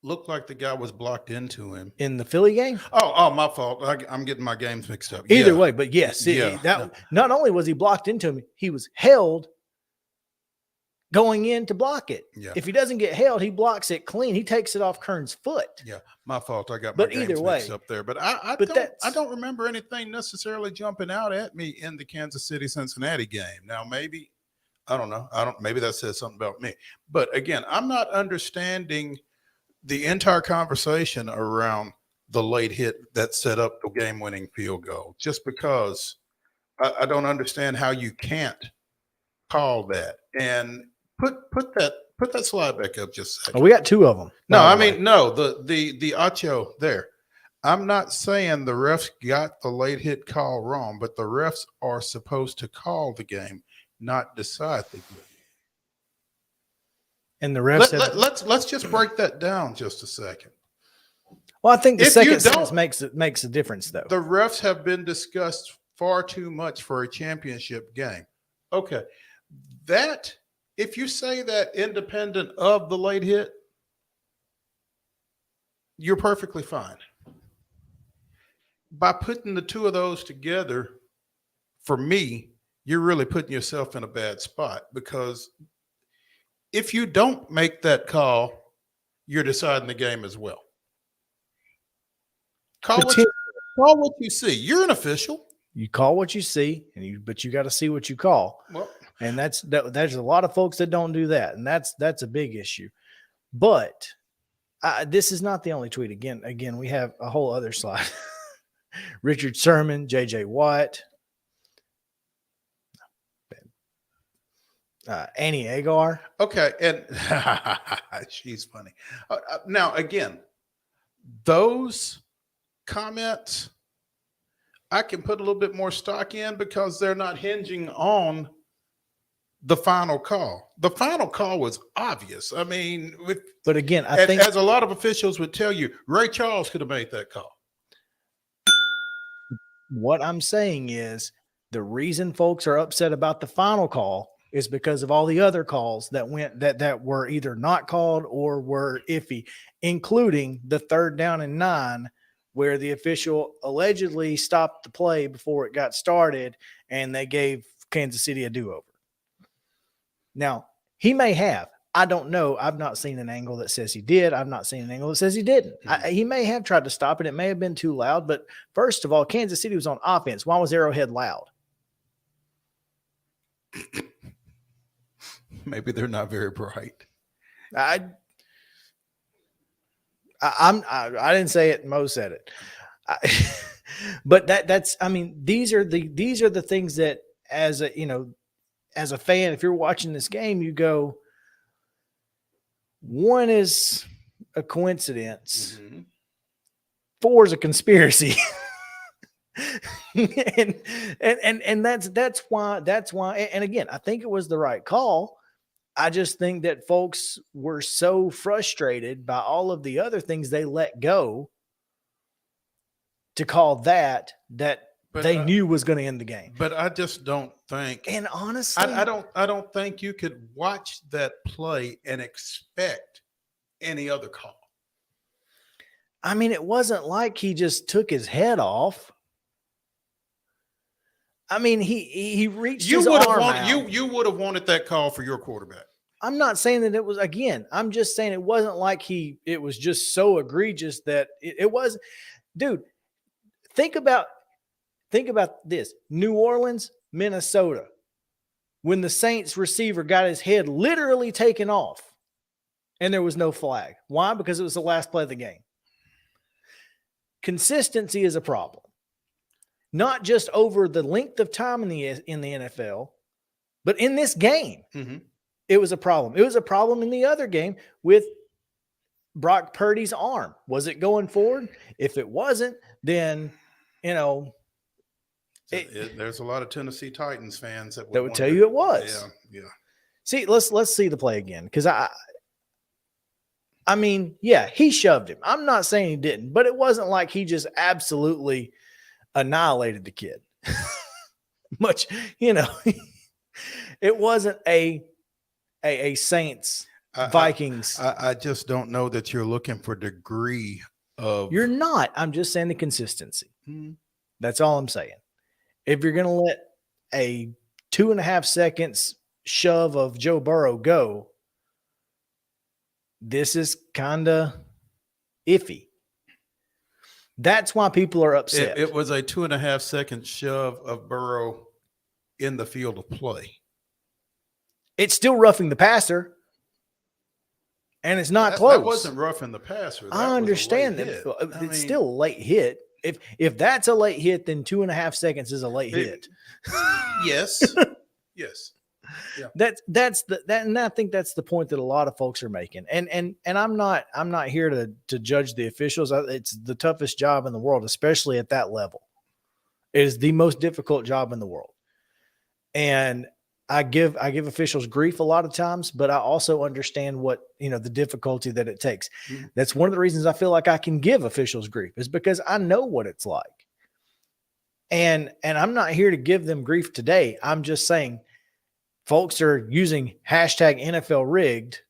looked like the guy was blocked into him. in the Philly game. Oh, my fault. I'm getting my games mixed up. Either Yeah. way, but yes, Yeah. not only was he blocked into him, he was held going in to block it. Yeah. If he doesn't get held, he blocks it clean. He takes it off Kern's foot. Yeah, my fault. I got my But games either mixed way- up there. But I don't remember anything necessarily jumping out at me in the Kansas City Cincinnati game. Now maybe I don't know. Maybe that says something about me. But again, I'm not understanding the entire conversation around the late hit that set up the game-winning field goal. Just because I don't understand how you can't call that and put that slide back up just a second. Oh, we got two of them. No, by I the way. mean, no, the Acho there. I'm not saying the refs got the late hit call wrong, but the refs are supposed to call the game, not decide the game. And the refs. Let's just break that down just a second. Well, I think the if you second sentence don't- makes a difference, though. The refs have been discussed far too much for a championship game. Okay. That, if you say that independent of the late hit, you're perfectly fine. By putting the two of those together, for me, you're really putting yourself in a bad spot, because if you don't make that call, you're deciding the game as well. Call what you see. You're an official. You call what you see, but you got to see what you call. Well, And there's a lot of folks that don't do that, and that's a big issue. But this is not the only tweet. Again, we have a whole other slide. Richard Sherman, J.J. Watt, Annie Agar. okay, and she's funny. Now, again, those comments I can put a little bit more stock in, because they're not hinging on the final call. The final call was obvious. I mean, But again, I think as a lot of officials would tell you, Ray Charles could have made that call. what I'm saying is the reason folks are upset about the final call is because of all the other calls that were either not called or were iffy, including the 3rd down and 9, where the official allegedly stopped the play before it got started and they gave Kansas City a do-over. Now, he may have. I don't know. I've not seen an angle that says he did. I've not seen an angle that says he didn't. He may have tried to stop it. It may have been too loud. But first of all, Kansas City was on offense. Why was Arrowhead loud? Maybe they're not very bright. I didn't say it. Mo said it. But that's. I mean, these are the things that, as a fan, if you're watching this game, you go, one is a coincidence. Mm-hmm. 4 is a conspiracy. and that's why. And again, I think it was the right call. I just think that folks were so frustrated by all of the other things they let go to call that they knew was going to end the game. But I just don't think. And honestly, I don't think you could watch that play and expect any other call. I mean, it wasn't like he just took his head off. I mean, he reached his arm out. You would have wanted that call for your quarterback. I'm not saying that it was, again, I'm just saying it wasn't like it was just so egregious that it was. Dude, think about this. New Orleans, Minnesota, when the Saints receiver got his head literally taken off and there was no flag. Why? Because it was the last play of the game. Consistency is a problem. Not just over the length of time in the NFL, but in this game, it was a problem. It was a problem in the other game with Brock Purdy's arm. Was it going forward? If it wasn't, then, there's a lot of Tennessee Titans fans that would tell you it was. Yeah. See, let's see the play again, because I mean, yeah, he shoved him. I'm not saying he didn't, but it wasn't like he just absolutely annihilated the kid. Much, it wasn't a Saints Vikings. I just don't know that you're looking for degree of. You're not. I'm just saying the consistency. Hmm. That's all I'm saying. If you're going to let a 2.5 seconds shove of Joe Burrow go, this is kind of iffy. That's why people are upset. It was a 2.5 second shove of Burrow in the field of play. It's still roughing the passer, and it's not close. That wasn't roughing the passer. I understand that. It's still a late hit. If that's a late hit, then 2.5 seconds is a late hit. Yes. Yes. Yeah. And I think that's the point that a lot of folks are making. And I'm not here to judge the officials. It's the toughest job in the world, especially at that level. It is the most difficult job in the world. And I give officials grief a lot of times, but I also understand what, the difficulty that it takes. Mm-hmm. That's one of the reasons I feel like I can give officials grief, is because I know what it's like. And I'm not here to give them grief today. I'm just saying folks are using hashtag NFL rigged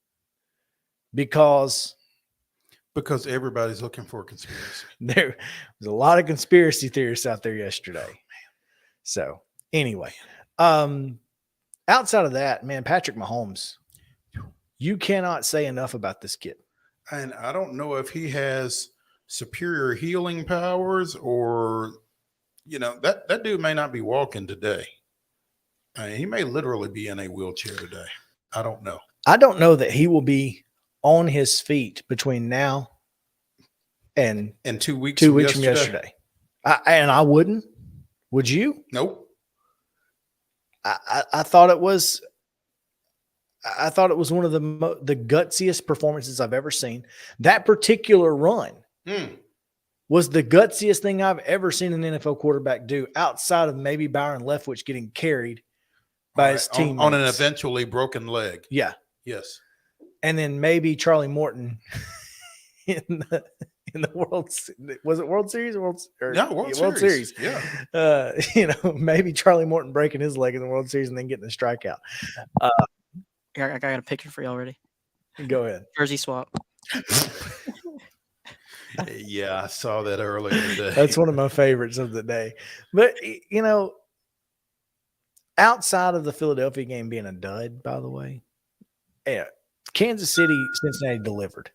because everybody's looking for a conspiracy. There was a lot of conspiracy theorists out there yesterday. So anyway, outside of that, man, Patrick Mahomes, you cannot say enough about this kid. And I don't know if he has superior healing powers or, that dude may not be walking today. I mean, he may literally be in a wheelchair today. I don't know. I don't know that he will be on his feet between now and 2 weeks. 2 weeks from yesterday. I wouldn't. Would you? Nope. I thought it was. I thought it was one of the gutsiest performances I've ever seen. That particular run was the gutsiest thing I've ever seen an NFL quarterback do, outside of maybe Byron Leftwich getting carried by his teammates on an eventually broken leg. Yeah. Yes. And then maybe Charlie Morton in the World Series? World Series. Yeah. Maybe Charlie Morton breaking his leg in the World Series and then getting the strikeout. I got a picture for you already. Go ahead. Jersey swap. Yeah, I saw that earlier today. That's one of my favorites of the day. But, outside of the Philadelphia game being a dud, by the way, Kansas City, Cincinnati delivered.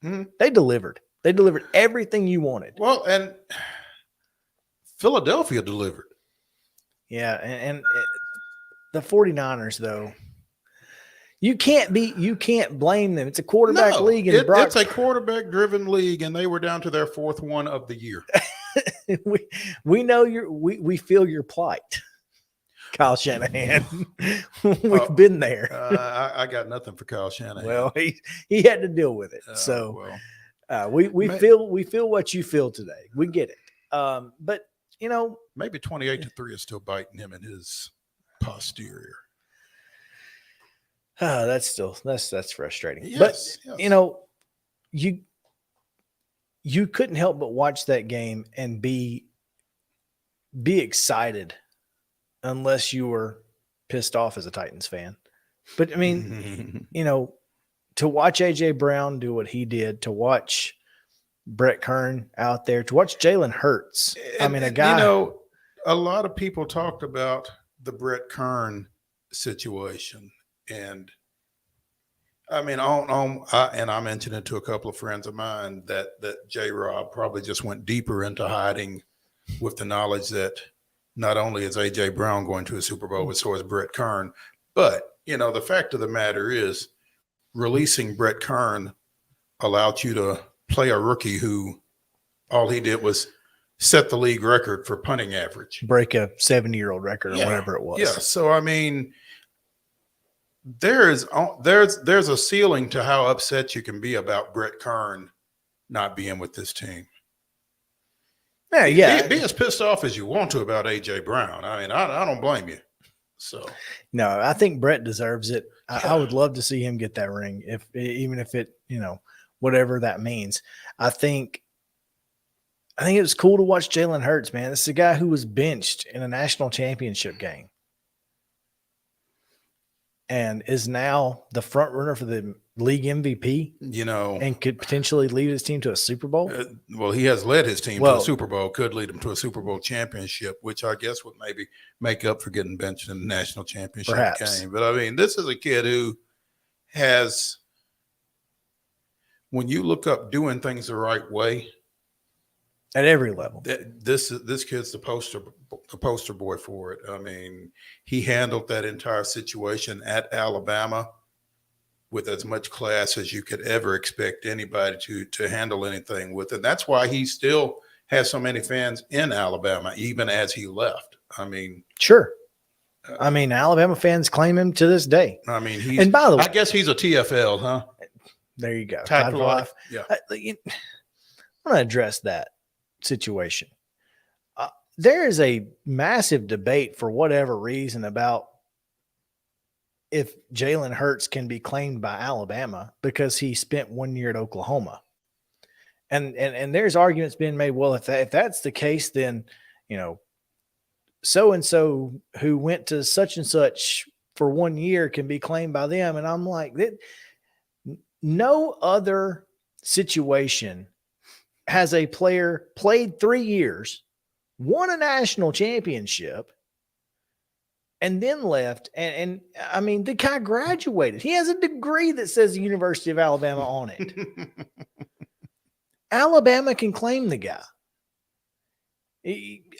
Mm-hmm. They delivered. They delivered everything you wanted. Well, and Philadelphia delivered. Yeah, and the 49ers, though, you can't blame them. It's a quarterback league. And it's a quarterback-driven league, and they were down to their fourth one of the year. we know we feel your plight, Kyle Shanahan. We've been there. I got nothing for Kyle Shanahan. Well, he had to deal with it. We feel what you feel today. We get it. But maybe 28-3 is still biting him in his posterior. That's frustrating. Yes, but yes. You couldn't help but watch that game and be excited unless you were pissed off as a Titans fan. But I mean, to watch AJ Brown do what he did, to watch Brett Kern out there, to watch Jalen Hurts. A guy. A lot of people talked about the Brett Kern situation. And I mentioned it to a couple of friends of mine that J-Rob probably just went deeper into hiding with the knowledge that not only is AJ Brown going to a Super Bowl, but so is Brett Kern. But, the fact of the matter is releasing Brett Kern allowed you to play a rookie who all he did was set the league record for punting average. Break a 70-year-old record or whatever it was. Yeah. So, there's a ceiling to how upset you can be about Brett Kern not being with this team. Yeah. Be as pissed off as you want to about AJ Brown. I don't blame you. So no, I think Brett deserves it. I would love to see him get that ring, even if it whatever that means. I think it was cool to watch Jalen Hurts, man. This is a guy who was benched in a national championship game and is now the front runner for the league MVP, and could potentially lead his team to a Super Bowl. Well, he has led his team to a Super Bowl, could lead him to a Super Bowl championship, which I guess would maybe make up for getting benched in the national championship game. But I mean, this is a kid who has, when you look up doing things the right way, at every level, this kid's the poster boy for it. I mean, he handled that entire situation at Alabama with as much class as you could ever expect anybody to handle anything with. And that's why he still has so many fans in Alabama, even as he left. I mean, sure. I mean, Alabama fans claim him to this day. I mean, and by the way, I guess he's a TFL, huh? There you go. Tide for life. Yeah. I want to address that situation. There is a massive debate for whatever reason about if Jalen Hurts can be claimed by Alabama because he spent 1 year at Oklahoma. And there's arguments being made, well, if that's the case, then, so-and-so who went to such and such for 1 year can be claimed by them. And I'm like, no other situation has a player played 3 years, won a national championship, and then left. And I mean, the guy graduated. He has a degree that says the University of Alabama on it. Alabama can claim the guy.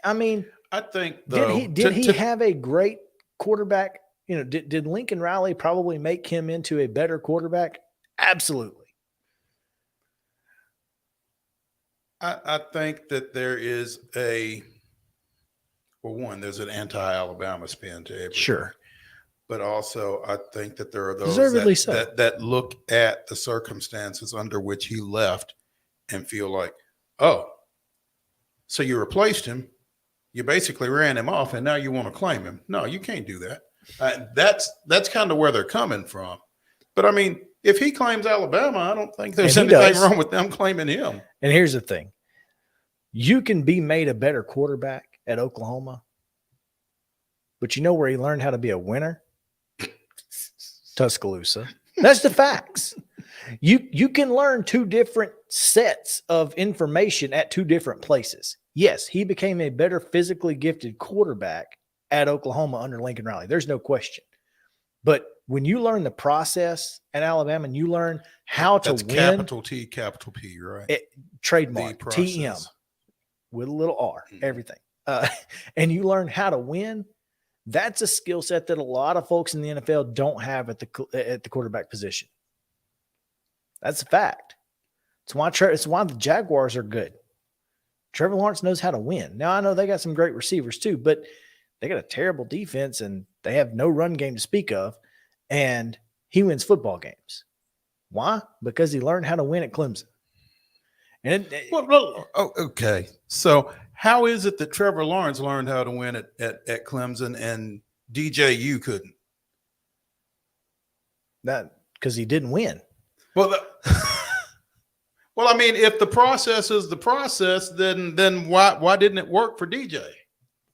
I mean, I think though, did he have a great quarterback? Did Lincoln Riley probably make him into a better quarterback? Absolutely. I think that there is there's an anti-Alabama spin to everything. Sure. But also I think that there are those that look at the circumstances under which he left and feel like, oh, so you replaced him, you basically ran him off, and now you want to claim him. No, you can't do that. That's kind of where they're coming from. But I mean, if he claims Alabama, I don't think there's anything wrong with them claiming him. And here's the thing. You can be made a better quarterback at Oklahoma, but you know where he learned how to be a winner? Tuscaloosa. That's the facts. You can learn two different sets of information at two different places. Yes, he became a better physically gifted quarterback at Oklahoma under Lincoln Riley. There's no question. But when you learn the process at Alabama and you learn how to win. Capital T, capital P, right? Trademark, TM, with a little R, everything. And you learn how to win. That's a skill set that a lot of folks in the NFL don't have at the quarterback position. That's a fact. It's why the Jaguars are good. Trevor Lawrence knows how to win. Now, I know they got some great receivers too, but they got a terrible defense and they have no run game to speak of. And he wins football games. Why? Because he learned how to win at Clemson. And okay. So how is it that Trevor Lawrence learned how to win at Clemson and DJU couldn't? That because he didn't win. Well, well, I mean, if the process is the process, then why didn't it work for DJ?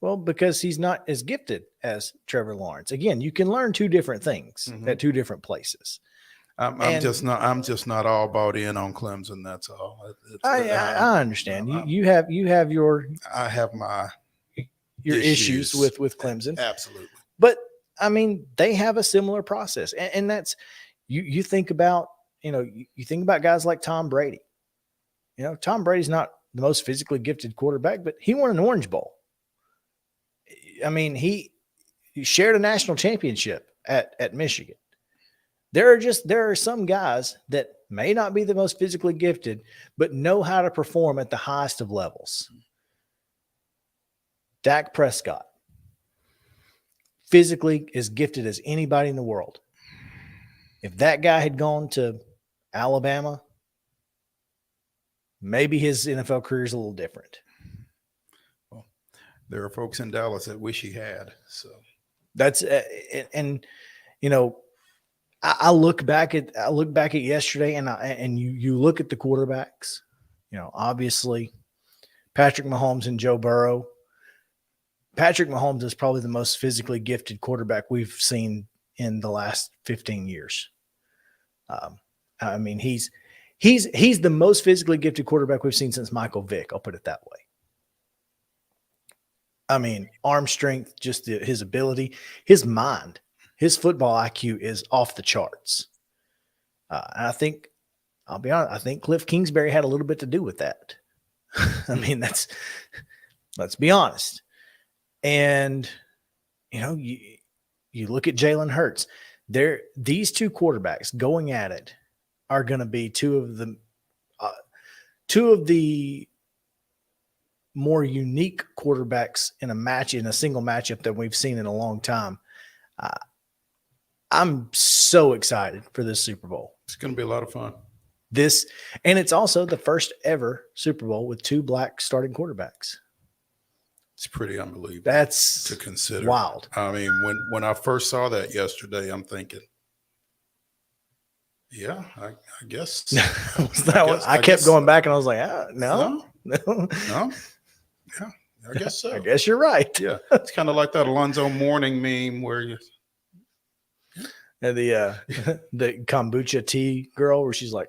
Well, because he's not as gifted as Trevor Lawrence. Again, you can learn two different things at two different places. I'm just not all bought in on Clemson. That's all. I understand. You have your. I have my your issues with Clemson. Absolutely. But I mean, they have a similar process, and that's you think about you think about guys like Tom Brady. Tom Brady's not the most physically gifted quarterback, but he won an Orange Bowl. I mean, he shared a national championship at Michigan. There are some guys that may not be the most physically gifted, but know how to perform at the highest of levels. Dak Prescott, physically as gifted as anybody in the world. If that guy had gone to Alabama, maybe his NFL career is a little different. Well, there are folks in Dallas that wish he had. So that's I look back at yesterday, and you look at the quarterbacks. Obviously, Patrick Mahomes and Joe Burrow. Patrick Mahomes is probably the most physically gifted quarterback we've seen in the last 15 years. I mean, he's the most physically gifted quarterback we've seen since Michael Vick. I'll put it that way. I mean, arm strength, just his ability, his mind, his football IQ is off the charts. And I think, I'll be honest, I think Cliff Kingsbury had a little bit to do with that. I mean, let's be honest. And, you look at Jalen Hurts. These two quarterbacks going at it are going to be two of the more unique quarterbacks in a single matchup that we've seen in a long time. I'm so excited for this Super Bowl. It's going to be a lot of fun. And it's also the first ever Super Bowl with two black starting quarterbacks. It's pretty unbelievable. That's to consider. Wild. I mean, when I first saw that yesterday, I'm thinking, yeah, I guess. I kept going back and I was like, no. Yeah, I guess so. I guess you're right. Yeah, it's kind of like that Alonzo Mourning meme where you. And the kombucha tea girl where she's like,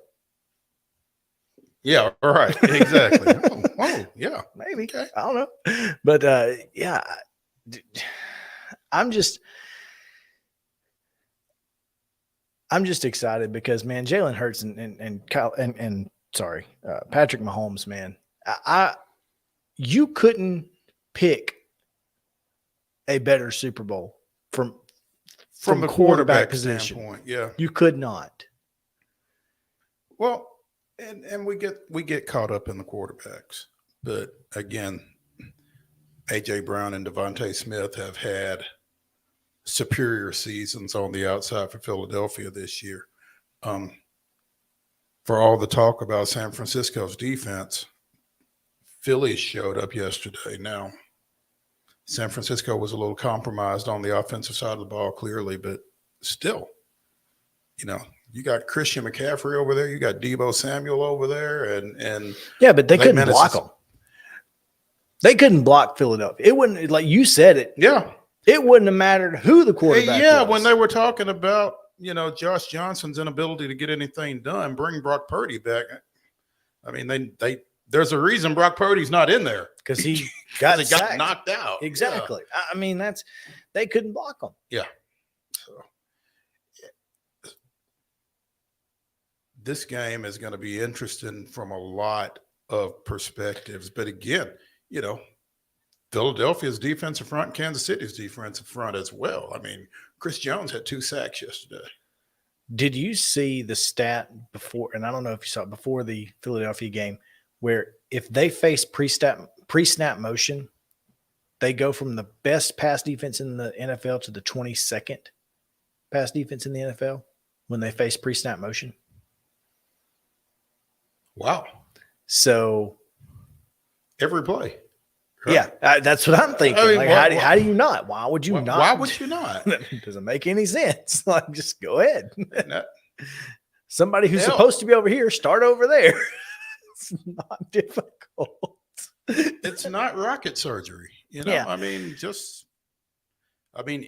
yeah, right, exactly. oh, yeah, maybe. Okay. I don't know, but yeah, I'm just excited because, man, Jalen Hurts and Kyle and Patrick Mahomes, man, you couldn't pick a better Super Bowl from the quarterback position. Standpoint. Yeah, you could not. Well, and we get caught up in the quarterbacks, but again, AJ Brown and Devontae Smith have had superior seasons on the outside for Philadelphia this year. For all the talk about San Francisco's defense, Philly showed up yesterday. Now, San Francisco was a little compromised on the offensive side of the ball, clearly, but still, you got Christian McCaffrey over there, you got Deebo Samuel over there, and yeah, but they couldn't block them. They couldn't block Philadelphia. It wouldn't, like you said it. Yeah. It wouldn't have mattered who the quarterback was. When they were talking about, Josh Johnson's inability to get anything done, bring Brock Purdy back. I mean, there's a reason Brock Purdy's not in there. Because he got knocked out. Exactly. Yeah. I mean, they couldn't block him. Yeah. So this game is going to be interesting from a lot of perspectives. But again, Philadelphia's defensive front, Kansas City's defensive front as well. I mean, Chris Jones had 2 sacks yesterday. Did you see the stat before, and I don't know if you saw it before the Philadelphia game, where if they face pre-snap motion, they go from the best pass defense in the NFL to the 22nd pass defense in the NFL when they face pre-snap motion? Wow. So every play. Right? Yeah, that's what I'm thinking. I mean, how do you not? Why would you not? Why would you not? It doesn't make any sense. Like, just go ahead. No. Somebody who's supposed to be over here, start over there. It's not difficult. It's not rocket surgery. Yeah. I mean,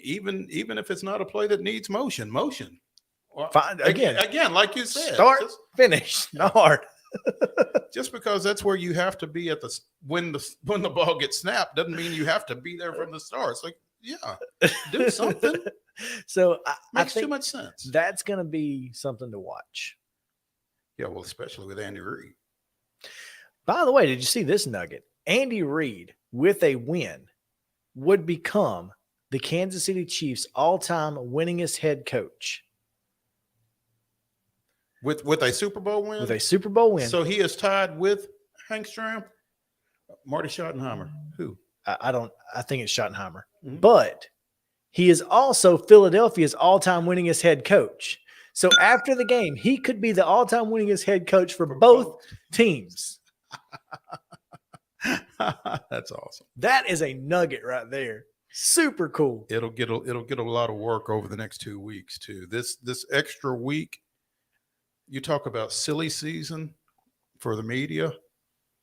even if it's not a play that needs motion. Well, fine. Again, like you said, start, finish, not hard. Just because that's where you have to be when the ball gets snapped doesn't mean you have to be there from the start. It's like, yeah, do something. So makes I think too much sense. That's going to be something to watch. Yeah, well, especially with Andy Reid. By the way, did you see this nugget? Andy Reid, with a win, would become the Kansas City Chiefs' all-time winningest head coach. With a Super Bowl win? With a Super Bowl win. So he is tied with Hank Stram, Marty Schottenheimer. Who? I think it's Schottenheimer. Mm-hmm. But he is also Philadelphia's all-time winningest head coach. So after the game, he could be the all-time winningest head coach for both teams. That's awesome. That is a nugget right there. Super cool. It'll get a lot of work over the next 2 weeks too. This extra week, you talk about silly season for the media,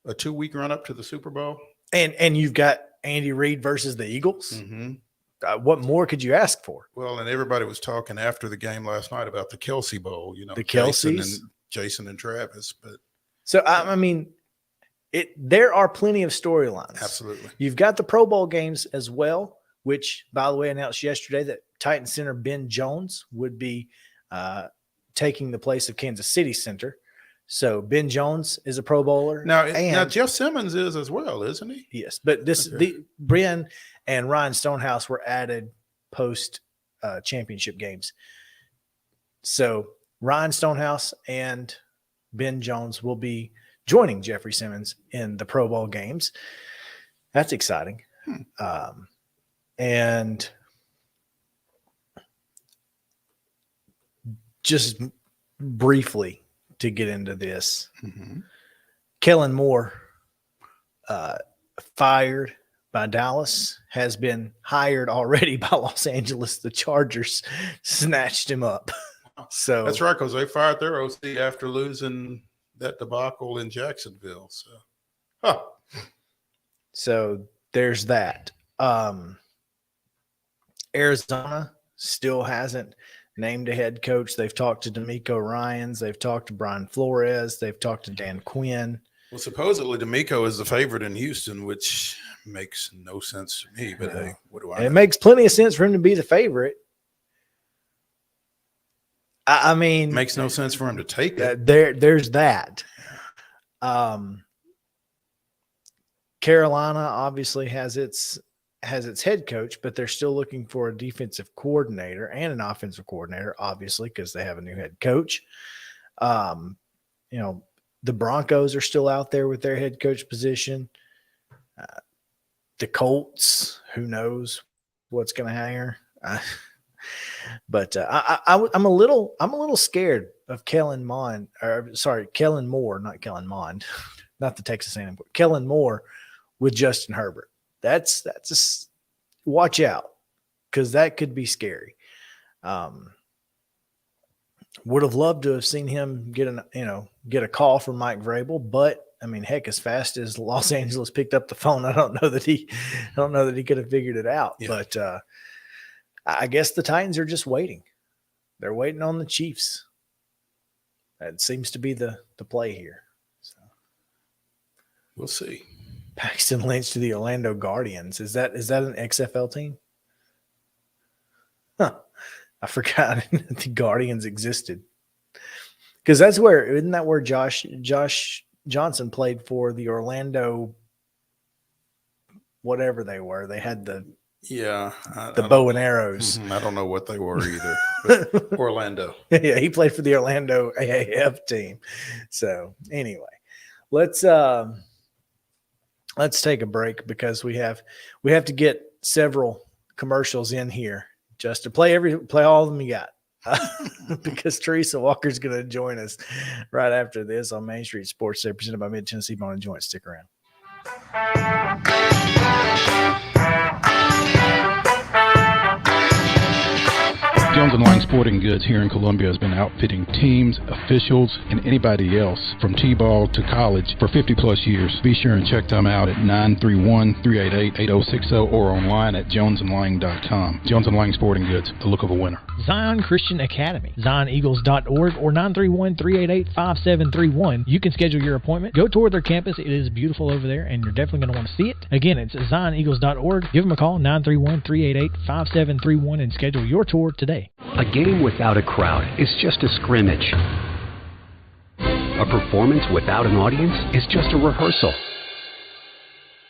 a 2-week run up to the Super Bowl. And you've got Andy Reid versus the Eagles. Mm-hmm. What more could you ask for? Well, and everybody was talking after the game last night about the Kelsey Bowl, The Kelseys? Jason and Travis. But So, I mean, there are plenty of storylines. absolutely. You've got the Pro Bowl games as well, which, by the way, announced yesterday that Titan center Ben Jones would be taking the place of Kansas City center. So Ben Jones is a Pro Bowler. Now Jeff Simmons is as well, isn't he? Yes, but Ben and Ryan Stonehouse were added post championship games. So Ryan Stonehouse and Ben Jones will be joining Jeffrey Simmons in the Pro Bowl games. That's exciting. And just briefly to get into this, Kellen Moore, fired by Dallas, has been hired already by Los Angeles. The Chargers snatched him up. So That's right, because they fired their OC after losing that debacle in Jacksonville. So there's that. Arizona still hasn't named a head coach. They've talked to D'Amico Ryans. They've talked to Brian Flores. They've talked to Dan Quinn. Well, supposedly D'Amico is the favorite in Houston, which makes no sense to me. But hey, what do I know? It makes plenty of sense for him to be the favorite. I mean, Makes no sense for him to take it. There's that. Carolina obviously has its head coach, but they're still looking for a defensive coordinator and an offensive coordinator, obviously, because they have a new head coach. The Broncos are still out there with their head coach position. The Colts, who knows what's going to happen. But I'm a little scared of Kellen Moore, not Kellen Mond, not the Texas A&M, Kellen Moore with Justin Herbert. That's watch out, because that could be scary. Would have loved to have seen him get a call from Mike Vrabel, but I mean, heck, as fast as Los Angeles picked up the phone, I don't know that he could have figured it out. Yeah. But I guess the Titans are just waiting. They're waiting on the Chiefs. That seems to be the play here. So we'll see. Paxton Lynch to the Orlando Guardians. Is that an XFL team? Huh. I forgot the Guardians existed. Because isn't that where Josh Johnson played for the Orlando, whatever they were. They had the bow and arrows. I don't know what they were either. But Orlando. Yeah, he played for the Orlando AAF team. So anyway, let's take a break, because we have to get several commercials in here just to play all of them you got. Because Teresa Walker's going to join us right after this on Main Street Sports Day, presented by Mid-Tennessee Bone and Joint. Stick around. Jones & Lang Sporting Goods here in Columbia has been outfitting teams, officials, and anybody else from T-ball to college for 50-plus years. Be sure and check them out at 931-388-8060 or online at jonesandlang.com. Jones & Lang Sporting Goods, the look of a winner. Zion Christian Academy, zioneagles.org or 931-388-5731. You can schedule your appointment. Go tour their campus. It is beautiful over there, and you're definitely going to want to see it. Again, it's zioneagles.org. Give them a call, 931-388-5731, and schedule your tour today. A game without a crowd is just a scrimmage. A performance without an audience is just a rehearsal.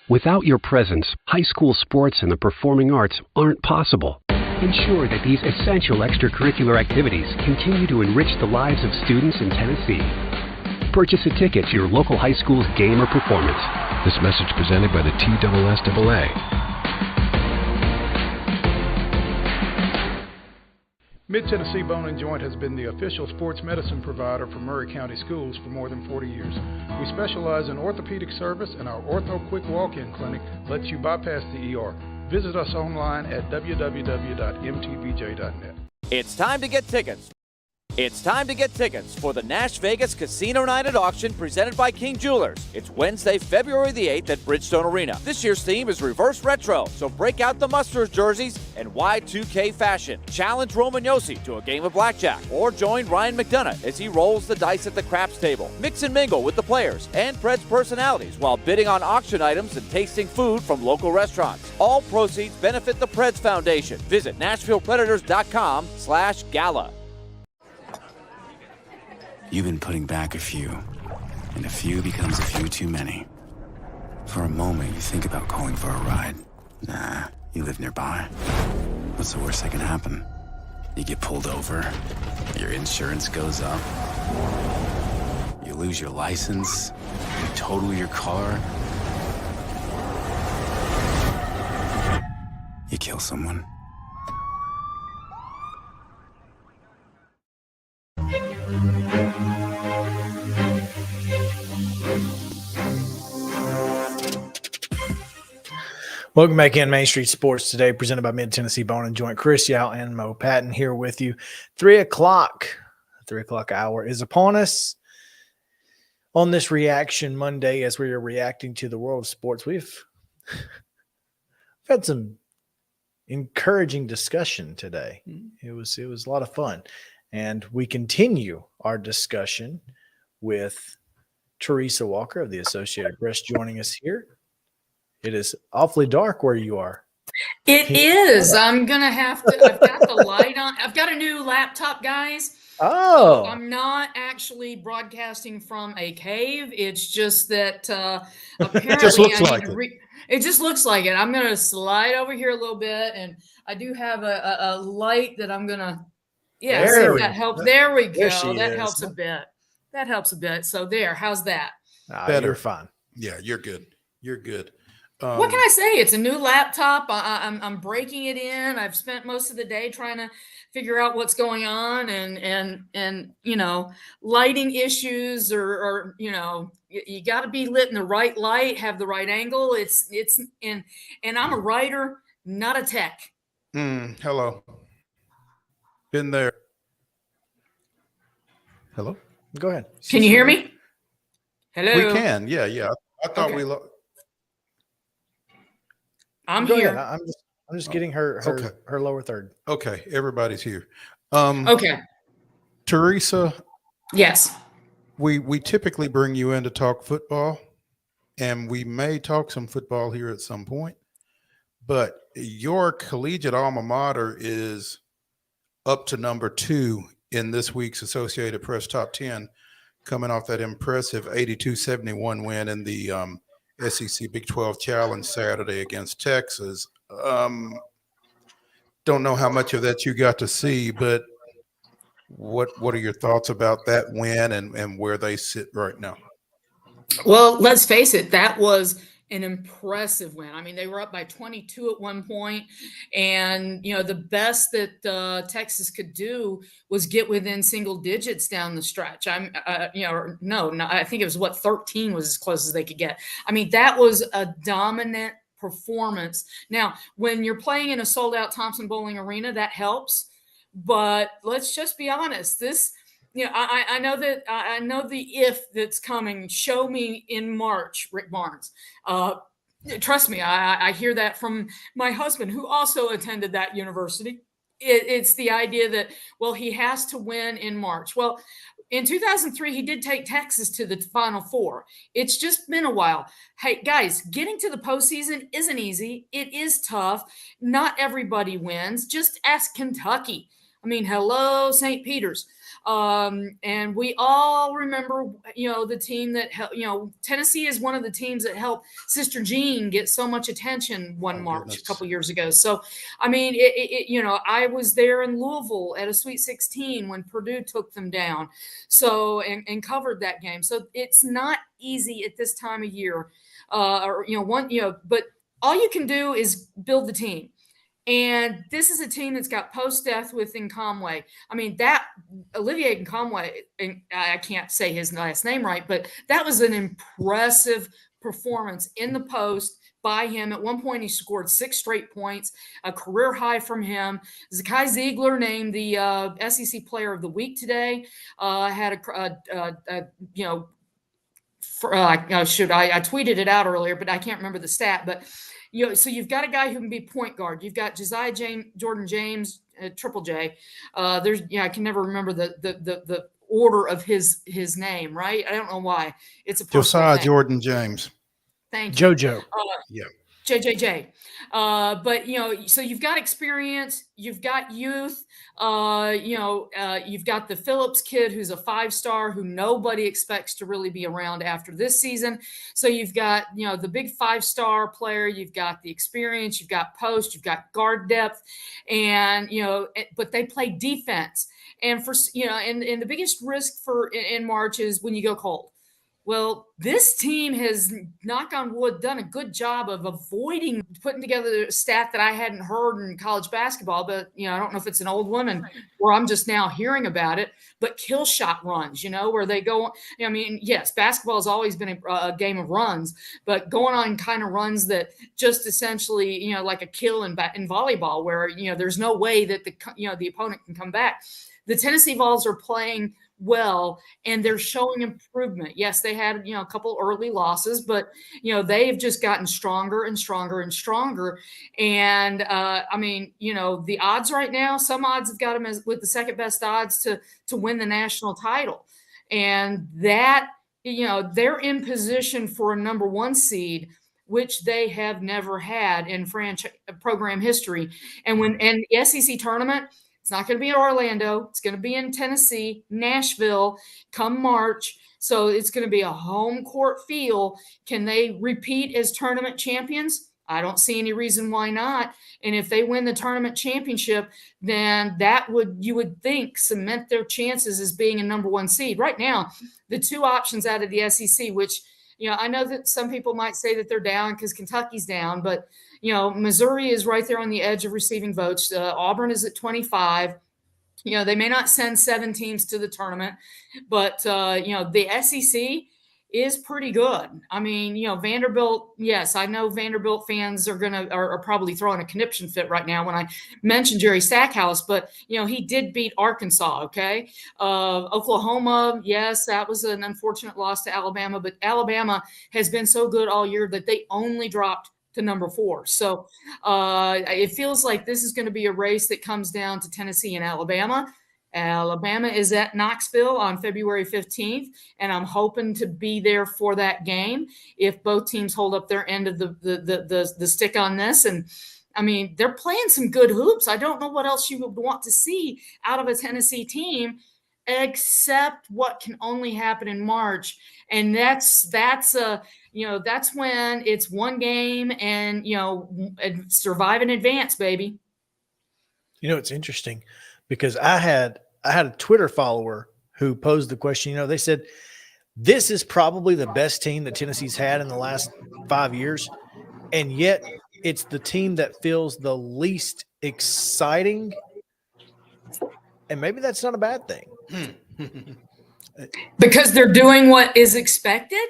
Without your presence, high school sports and the performing arts aren't possible. Ensure that these essential extracurricular activities continue to enrich the lives of students in Tennessee. Purchase a ticket to your local high school's game or performance. This message presented by the TSSAA. Mid-Tennessee Bone and Joint has been the official sports medicine provider for Murray County Schools for more than 40 years. We specialize in orthopedic service, and our Ortho Quick Walk-In Clinic lets you bypass the ER. Visit us online at www.mtbj.net. It's time to get tickets. It's time to get tickets for the Nash Vegas Casino Night at Auction presented by King Jewelers. It's Wednesday, February the 8th at Bridgestone Arena. This year's theme is reverse retro, so break out the Musters jerseys and Y2K fashion. Challenge Roman Yossi to a game of blackjack, or join Ryan McDonough as he rolls the dice at the craps table. Mix and mingle with the players and Preds personalities while bidding on auction items and tasting food from local restaurants. All proceeds benefit the Preds Foundation. Visit NashvillePredators.com/gala. You've been putting back a few, and a few becomes a few too many. For a moment, you think about calling for a ride. Nah, you live nearby. What's the worst that can happen? You get pulled over, your insurance goes up, you lose your license, you total your car, you kill someone. Welcome back in Main Street Sports today, presented by Mid-Tennessee Bone and Joint. Chris Yow and Mo Patton here with you. 3 o'clock hour is upon us. On this Reaction Monday, as we are reacting to the world of sports, we've had some encouraging discussion today. It was a lot of fun. And we continue our discussion with TERESA Walker of the Associated Press joining us here. It is awfully dark where you are. It is. I'm going to have to. I've got the light on. I've got a new laptop, guys. Oh. So I'm not actually broadcasting from a cave. It's just that apparently It just looks like it. It just looks like it. I'm going to slide over here a little bit, and I do have a light that I'm going to, see if that helps. There we go. That helps a bit. That helps a bit. So there. How's that? Better. You're fine. Yeah, you're good. You're good. What can I say? It's a new laptop. I'm breaking it in. I've spent most of the day trying to figure out what's going on, and lighting issues, or you got to be lit in the right light, have the right angle. And I'm a writer, not a tech. Hello. Been there. Hello. Go ahead. Can you hear me? Hello. We can. Yeah. I thought Okay. I'm Go here. ahead. I'm just getting her lower third. Okay, everybody's here. Okay. TERESA, Yes. we typically bring you in to talk football, and we may talk some football here at some point, but your collegiate alma mater is up to number 2 in this week's Associated Press Top 10, coming off that impressive 82-71 win in the SEC Big 12 Challenge Saturday against Texas. Don't know how much of that you got to see, but what are your thoughts about that win and where they sit right now? Well, let's face it, that was an impressive win. I mean, they were up by 22 at one point, and the best that Texas could do was get within single digits down the stretch. I think it was 13 was as close as they could get. I mean, that was a dominant performance. Now, when you're playing in a sold-out Thompson Bowling Arena, that helps. But let's just be honest. This, I know that I know the if that's coming. Show me in March, Rick Barnes. Trust me, I hear that from my husband, who also attended that university. It's the idea that, well, he has to win in March. Well, in 2003, he did take Texas to the Final Four. It's just been a while. Hey, guys, getting to the postseason isn't easy. It is tough. Not everybody wins. Just ask Kentucky. I mean, hello, St. Peter's. And we all remember, the team that, Tennessee is one of the teams that helped Sister Jean get so much attention one March a couple years ago. So, I mean, I was there in Louisville at a Sweet 16 when Purdue took them down. So, and covered that game. So it's not easy at this time of year, but all you can do is build the team. And this is a team that's got post-death with Nkamwe. I mean, that Olivier Nkamwe, and I can't say his last name right, but that was an impressive performance in the post by him. At one point, he scored 6 straight points, a career high from him. Zakai Ziegler named the SEC Player of the Week today. Had I tweeted it out earlier, but I can't remember the stat. But so you've got a guy who can be point guard. You've got Jordan James, Triple J. I can never remember the order of his name. Right? I don't know why. It's a Josiah name. Jordan James. Thank you. JoJo. Yeah. JJJ. But so you've got experience, you've got youth, you've got the Phillips kid who's a 5-star who nobody expects to really be around after this season. So you've got, the big 5-star player, you've got the experience, you've got post, you've got guard depth, and, but they play defense. And and the biggest risk in March is when you go cold. Well, this team has, knock on wood, done a good job of avoiding putting together a stat that I hadn't heard in college basketball, but, I don't know if it's an old one and where I'm just now hearing about it, but kill shot runs, where they go, yes, basketball has always been a game of runs, but going on kind of runs that just essentially, like a kill in volleyball where, there's no way that the opponent can come back. The Tennessee Vols are playing well, and they're showing improvement. Yes, they had, a couple early losses, but, they've just gotten stronger and stronger and stronger. And, the odds right now, some odds have got them with the second best odds to win the national title. And that, they're in position for a number 1 seed, which they have never had in program history. And the SEC tournament, it's not going to be in Orlando. It's going to be in Tennessee, Nashville, come March. So it's going to be a home court feel. Can they repeat as tournament champions? I don't see any reason why not. And if they win the tournament championship, then you would think cement their chances as being a number 1 seed. Right now, the 2 options out of the SEC, which, I know that some people might say that they're down because Kentucky's down, but Missouri is right there on the edge of receiving votes. Auburn is at 25. They may not send 7 teams to the tournament, but, the SEC is pretty good. Vanderbilt, yes, I know Vanderbilt fans are probably throwing a conniption fit right now when I mentioned Jerry Stackhouse, but, he did beat Arkansas, okay? Oklahoma, yes, that was an unfortunate loss to Alabama, but Alabama has been so good all year that they only dropped to number 4. So it feels like this is going to be a race that comes down to Tennessee and Alabama. Alabama is at Knoxville on February 15th, and I'm hoping to be there for that game if both teams hold up their end of the stick on this. And they're playing some good hoops. I don't know what else you would want to see out of a Tennessee team except what can only happen in March. And that's when it's one game and, survive and advance, baby. It's interesting because I had a Twitter follower who posed the question, they said, this is probably the best team that Tennessee's had in the last 5 years. And yet it's the team that feels the least exciting. And maybe that's not a bad thing. Because they're doing what is expected.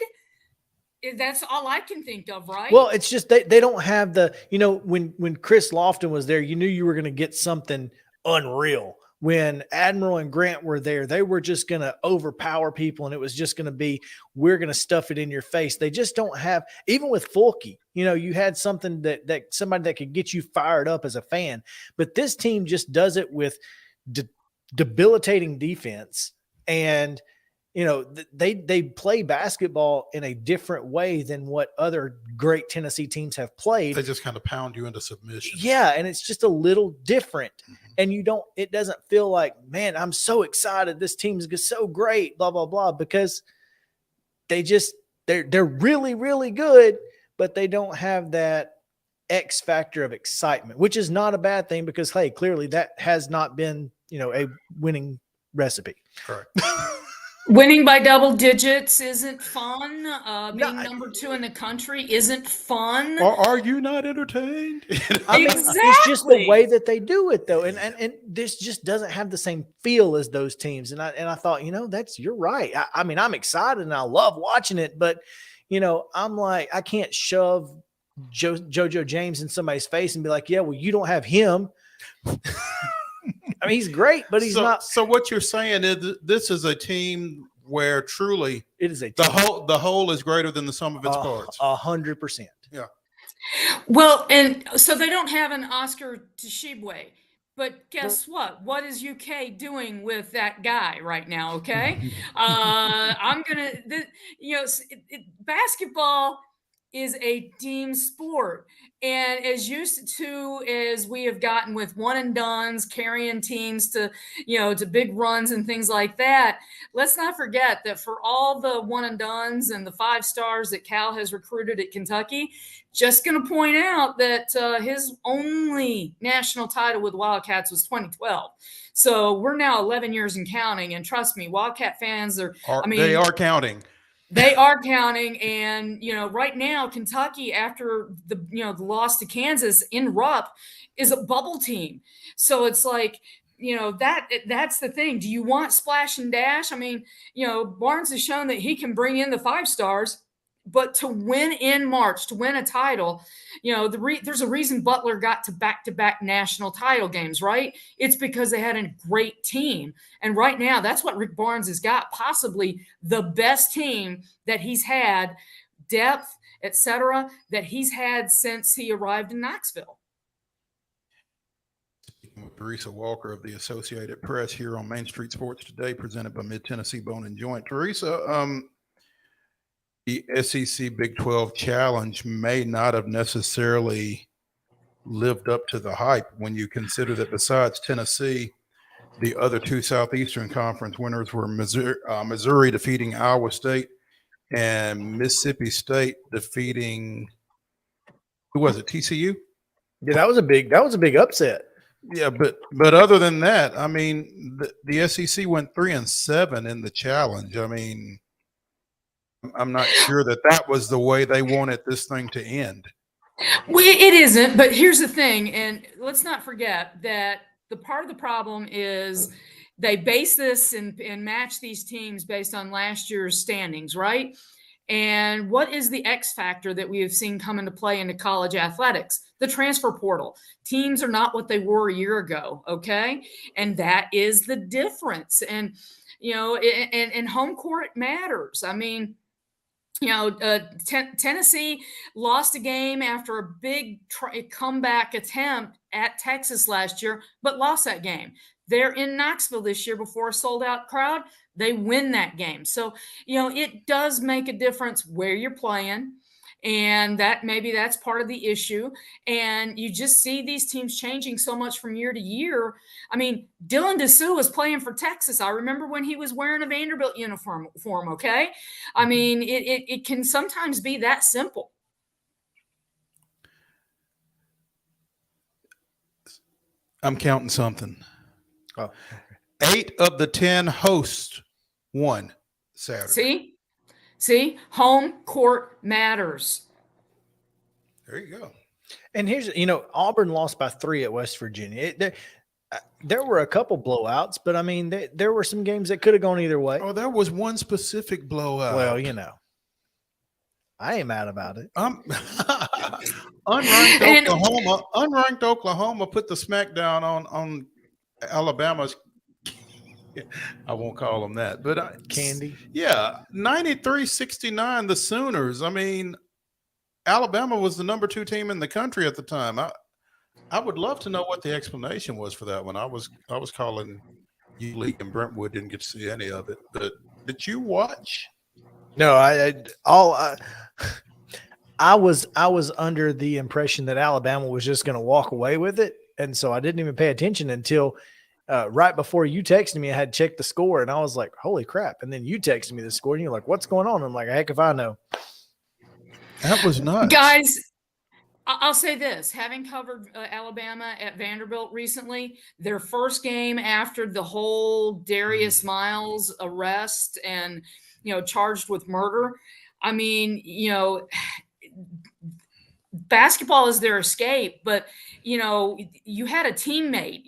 That's all I can think of, right? Well, it's just they don't have the, when Chris Lofton was there, you knew you were going to get something unreal. When Admiral and Grant were there, they were just going to overpower people, and it was just going to be, we're going to stuff it in your face. They just don't have, even with Fulke, you had something that somebody that could get you fired up as a fan. But this team just does it with debilitating defense, and they play basketball in a different way than what other great Tennessee teams have played. They just kind of pound you into submission. Yeah, and it's just a little different. And it doesn't feel like, man, I'm so excited, this team's so great, blah blah blah, because they're really really good, but they don't have that X factor of excitement, which is not a bad thing because, hey, clearly that has not been a winning recipe. Correct. Winning by double digits isn't fun. Being number 2 in the country isn't fun. Or are you not entertained? Exactly. It's just the way that they do it, though, and this just doesn't have the same feel as those teams. And I thought, you're right. I'm excited and I love watching it, but I'm like, I can't shove JoJo James in somebody's face and be like, yeah, well, you don't have him. I mean, he's great, but he's not. So what you're saying is this is a team where truly it is the whole is greater than the sum of its parts. 100%. Yeah. Well, and so they don't have an Oscar Tshiebwe. But guess what? What is UK doing with that guy right now? Okay, basketball is a team sport, and as used to as we have gotten with one and dones carrying teams to big runs and things like that. Let's not forget that for all the one and dones and the 5 stars that Cal has recruited at Kentucky, just going to point out that his only national title with Wildcats was 2012. So we're now 11 years and counting. And trust me, Wildcat fans they are counting. They are counting. And, right now, Kentucky, after the loss to Kansas in Rupp, is a bubble team. So it's like, that's the thing. Do you want splash and dash? I mean, Barnes has shown that he can bring in the 5 stars. But to win in March, to win a title, there's a reason Butler got to back-to-back national title games, right? It's because they had a great team. And right now, that's what Rick Barnes has got, possibly the best team that he's had, depth, etc., that he's had since he arrived in Knoxville. Speaking with TERESA Walker of the Associated Press here on Main Street Sports Today, presented by Mid-Tennessee Bone and Joint. TERESA, the SEC Big 12 Challenge may not have necessarily lived up to the hype when you consider that besides Tennessee, the other 2 Southeastern Conference winners were Missouri defeating Iowa State and Mississippi State defeating, who was it, TCU? Yeah, that was a big upset. Yeah, but other than that, I mean, the SEC went 3-7 in the challenge. I mean, I'm not sure that was the way they wanted this thing to end. Well, it isn't, but here's the thing, and let's not forget that the part of the problem is they base this and match these teams based on last year's standings, right? And what is the X factor that we have seen come into play into college athletics? The transfer portal. Teams are not what they were a year ago, okay? And that is the difference. And, and home court matters. I mean, Tennessee lost a game after a big comeback attempt at Texas last year, but lost that game. They're in Knoxville this year before a sold-out crowd. They win that game. So, it does make a difference where you're playing, and that's part of the issue. And you just see these teams changing so much from year to year. I mean, Dylan Dessou was playing for Texas. I remember when he was wearing a Vanderbilt uniform, okay? I mean, it can sometimes be that simple. I'm counting something. Oh, okay. 8 of the 10 hosts won Saturday. See, home court matters. There you go. And here's, Auburn lost by 3 at West Virginia. There were a couple blowouts, but I mean, there were some games that could have gone either way. Oh, there was one specific blowout. Well, I ain't mad about it. Unranked Oklahoma put the smackdown on Alabama's. I won't call them that, but Candy. Yeah, 93-69, the Sooners. I mean, Alabama was the number 2 team in the country at the time. I would love to know what the explanation was for that one. I was calling U League and Brentwood, didn't get to see any of it. But did you watch? No, I was under the impression that Alabama was just going to walk away with it, and so I didn't even pay attention until right before you texted me. I had checked the score, and I was like, "Holy crap!" And then you texted me the score, and you're like, "What's going on?" I'm like, "Heck if I know." That was nuts, guys. I'll say this: having covered Alabama at Vanderbilt recently, their first game after the whole Darius Miles arrest and charged with murder. I mean, basketball is their escape, but you had a teammate,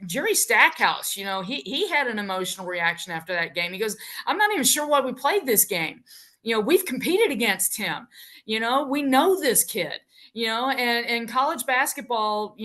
Jerry Stackhouse, he had an emotional reaction after that game. He goes, "I'm not even sure why we played this game." we've competed against him. We know this kid, and college basketball,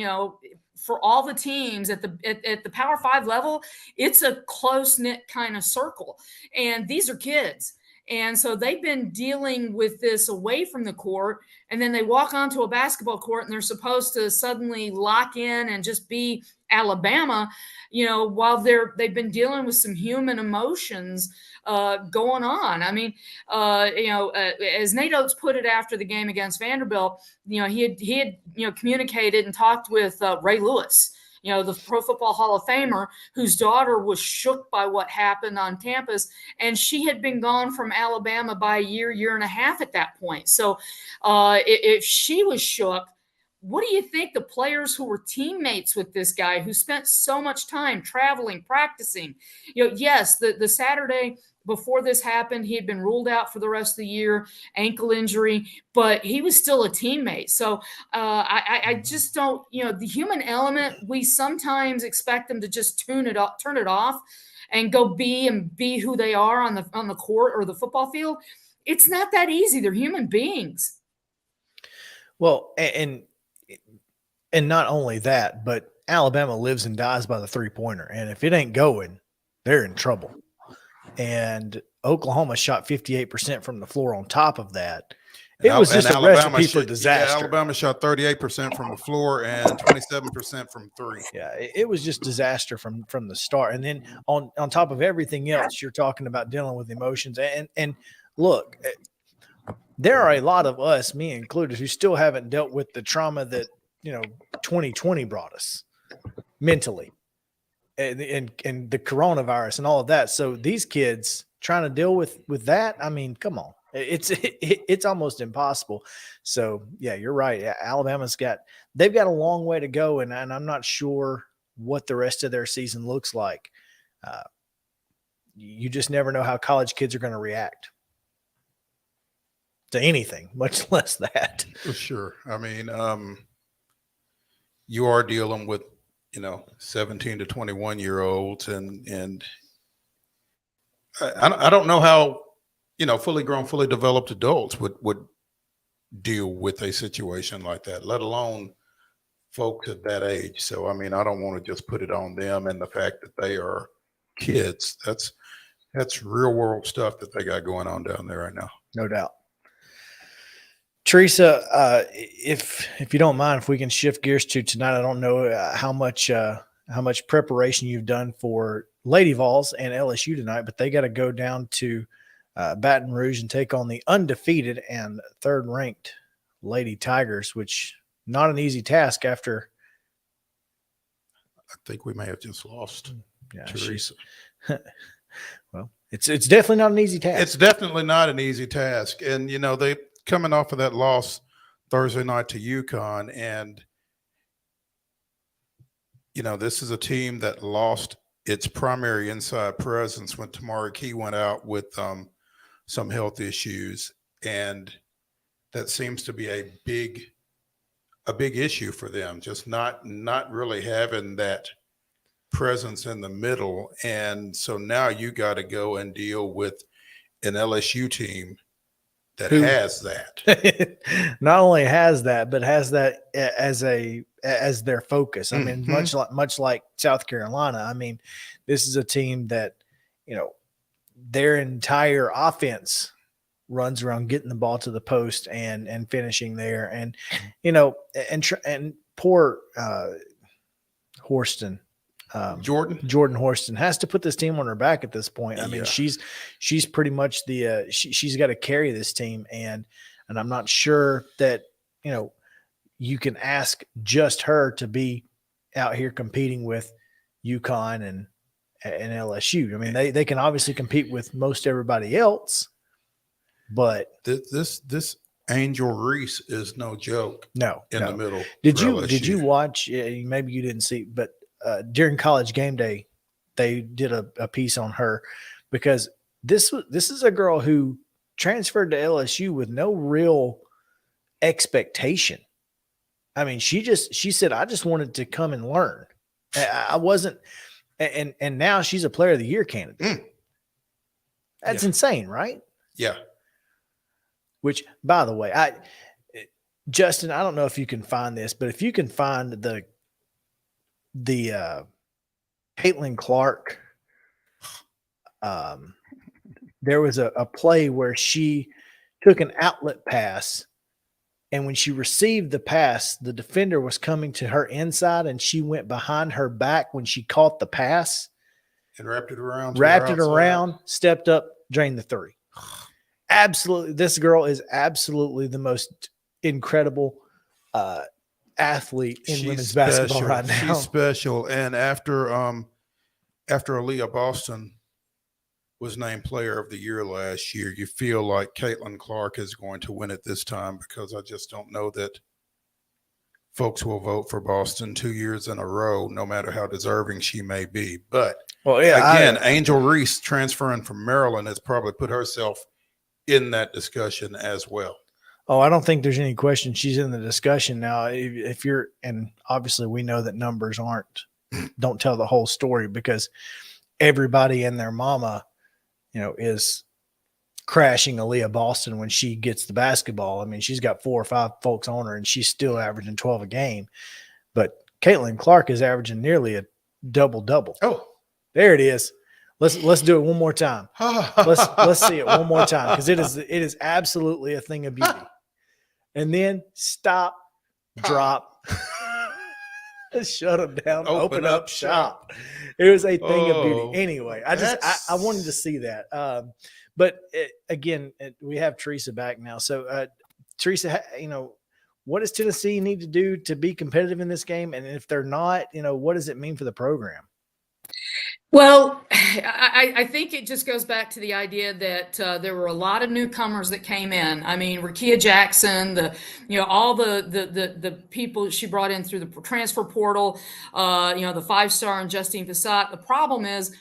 for all the teams at the Power 5 level, it's a close-knit kind of circle. And these are kids. And so they've been dealing with this away from the court, and then they walk onto a basketball court and they're supposed to suddenly lock in and just be Alabama, while they've been dealing with some human emotions going on. I mean, as Nate Oates put it after the game against Vanderbilt, he had communicated and talked with Ray Lewis, the Pro Football Hall of Famer, whose daughter was shook by what happened on campus. And she had been gone from Alabama by a year and a half at that point. So if she was shook, what do you think the players who were teammates with this guy, who spent so much time traveling, practicing, yes, the Saturday before this happened, he had been ruled out for the rest of the year, ankle injury, but he was still a teammate. So I just don't, the human element, we sometimes expect them to just turn it off and go be who they are on the court or the football field. It's not that easy. They're human beings. Well, and not only that, but Alabama lives and dies by the three-pointer. And if it ain't going, they're in trouble. And Oklahoma shot 58% from the floor on top of that. It was just a recipe for disaster. Yeah, Alabama shot 38% from the floor and 27% from three. Yeah, it was just disaster from the start. And then on top of everything else, you're talking about dealing with emotions. And look, there are a lot of us, me included, who still haven't dealt with the trauma that 2020 brought us mentally, and the coronavirus and all of that. So these kids trying to deal with that, I mean, come on, it's almost impossible. So yeah, you're right. They've got a long way to go, and I'm not sure what the rest of their season looks like. You just never know how college kids are going to react to anything, much less that. For sure. I mean, you are dealing with, 17 to 21-year-olds, and I don't know how, fully grown, fully developed adults would deal with a situation like that, let alone folks at that age. So, I mean, I don't want to just put it on them and the fact that they are kids. That's real world stuff that they got going on down there right now. No doubt. Teresa, if you don't mind, if we can shift gears to tonight, I don't know how much preparation you've done for Lady Vols and LSU tonight, but they got to go down to Baton Rouge and take on the undefeated and third-ranked Lady Tigers, which not an easy task after. I think we may have just lost Teresa. Well, it's definitely not an easy task. It's definitely not an easy task, and they coming off of that loss Thursday night to UConn, and this is a team that lost its primary inside presence when Tamari Key went out with some health issues, and that seems to be a big issue for them, just not really having that presence in the middle. And so now you got to go and deal with an LSU team that has that. Not only has that, but has that as their focus. I mean, much like South Carolina. I mean, this is a team that, their entire offense runs around getting the ball to the post and finishing there. And, and poor Horston. Jordan Horston has to put this team on her back at this point. I mean, she's pretty much she's got to carry this team, and I'm not sure that you can ask just her to be out here competing with UConn and LSU. I mean, they can obviously compete with most everybody else, but this Angel Reese is no joke. No, the middle. Did you watch? Maybe you didn't see, but during College Game Day, they did a piece on her, because this is a girl who transferred to LSU with no real expectation. I mean, she said, I just wanted to come and learn. I wasn't, and now she's a Player of the Year candidate. That's insane, right? Yeah. which, by the way, Justin, I don't know if you can find this, but if you can find the Caitlin Clark, there was a play where she took an outlet pass, and when she received the pass, the defender was coming to her inside, and she went behind her back when she caught the pass. And wrapped it around. Stepped up, drained the three. Absolutely. This girl is absolutely the most incredible athlete in women's basketball right now. She's special. And after Aaliyah Boston was named Player of the Year last year, you feel like Caitlin Clark is going to win it this time, because I just don't know that folks will vote for Boston 2 years in a row, no matter how deserving she may be. But again, Angel Reese transferring from Maryland has probably put herself in that discussion as well. Oh, I don't think there's any question she's in the discussion now. If you're, and obviously we know that numbers don't tell the whole story, because everybody and their mama, is crashing Aaliyah Boston when she gets the basketball. I mean, she's got 4 or 5 folks on her, and she's still averaging 12 a game. But Caitlin Clark is averaging nearly a double-double. Oh, there it is. Let's do it one more time. Let's see it one more time, because it is absolutely a thing of beauty. And then stop, drop, shut them down, open up shop. It was a thing of beauty. Anyway, I wanted to see that. But again, we have TERESA back now. So TERESA, what does Tennessee need to do to be competitive in this game? And if they're not, what does it mean for the program? Well, I think it just goes back to the idea that there were a lot of newcomers that came in. I mean, Rakia Jackson, all the people she brought in through the transfer portal, the 5-star and Justine Passat. The problem is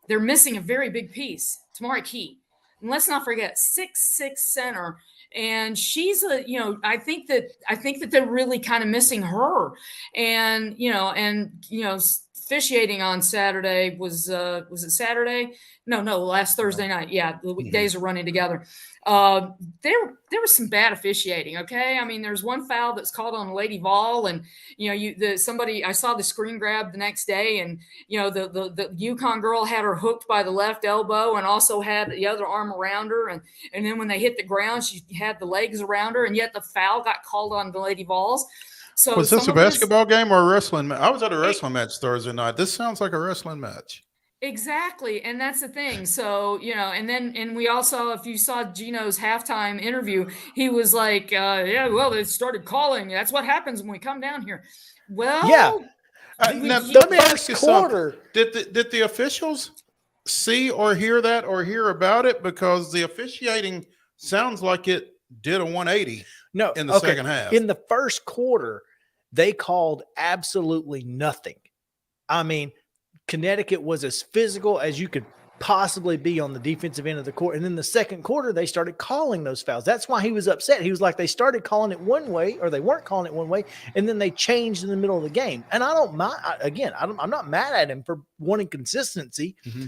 they're missing a very big piece, Tamari Key. And let's not forget, 6'6" center. And she's I think that they're really kind of missing her. And, officiating on Saturday was it Saturday? No, last Thursday night. Yeah, the weekdays are running together. There was some bad officiating. Okay, I mean, there's one foul that's called on Lady Vol, and somebody, I saw the screen grab the next day, and the UConn girl had her hooked by the left elbow and also had the other arm around her, and then when they hit the ground, she had the legs around her, and yet the foul got called on the Lady Vols. So was this a basketball game or a wrestling match? I was at a wrestling match Thursday night. This sounds like a wrestling match. Exactly. And that's the thing. So, and we also, if you saw Gino's halftime interview, he was like, they started calling. That's what happens when we come down here. Well, yeah. Now, let me ask you something. Did the officials see or hear that or hear about it? Because the officiating sounds like it did a 180. No, in the second half. In the first quarter, they called absolutely nothing. I mean, Connecticut was as physical as you could possibly be on the defensive end of the court. And then the second quarter, they started calling those fouls. That's why he was upset. He was like, they started calling it one way, or they weren't calling it one way, and then they changed in the middle of the game. And I don't mind. I'm not mad at him for wanting consistency. Mm-hmm.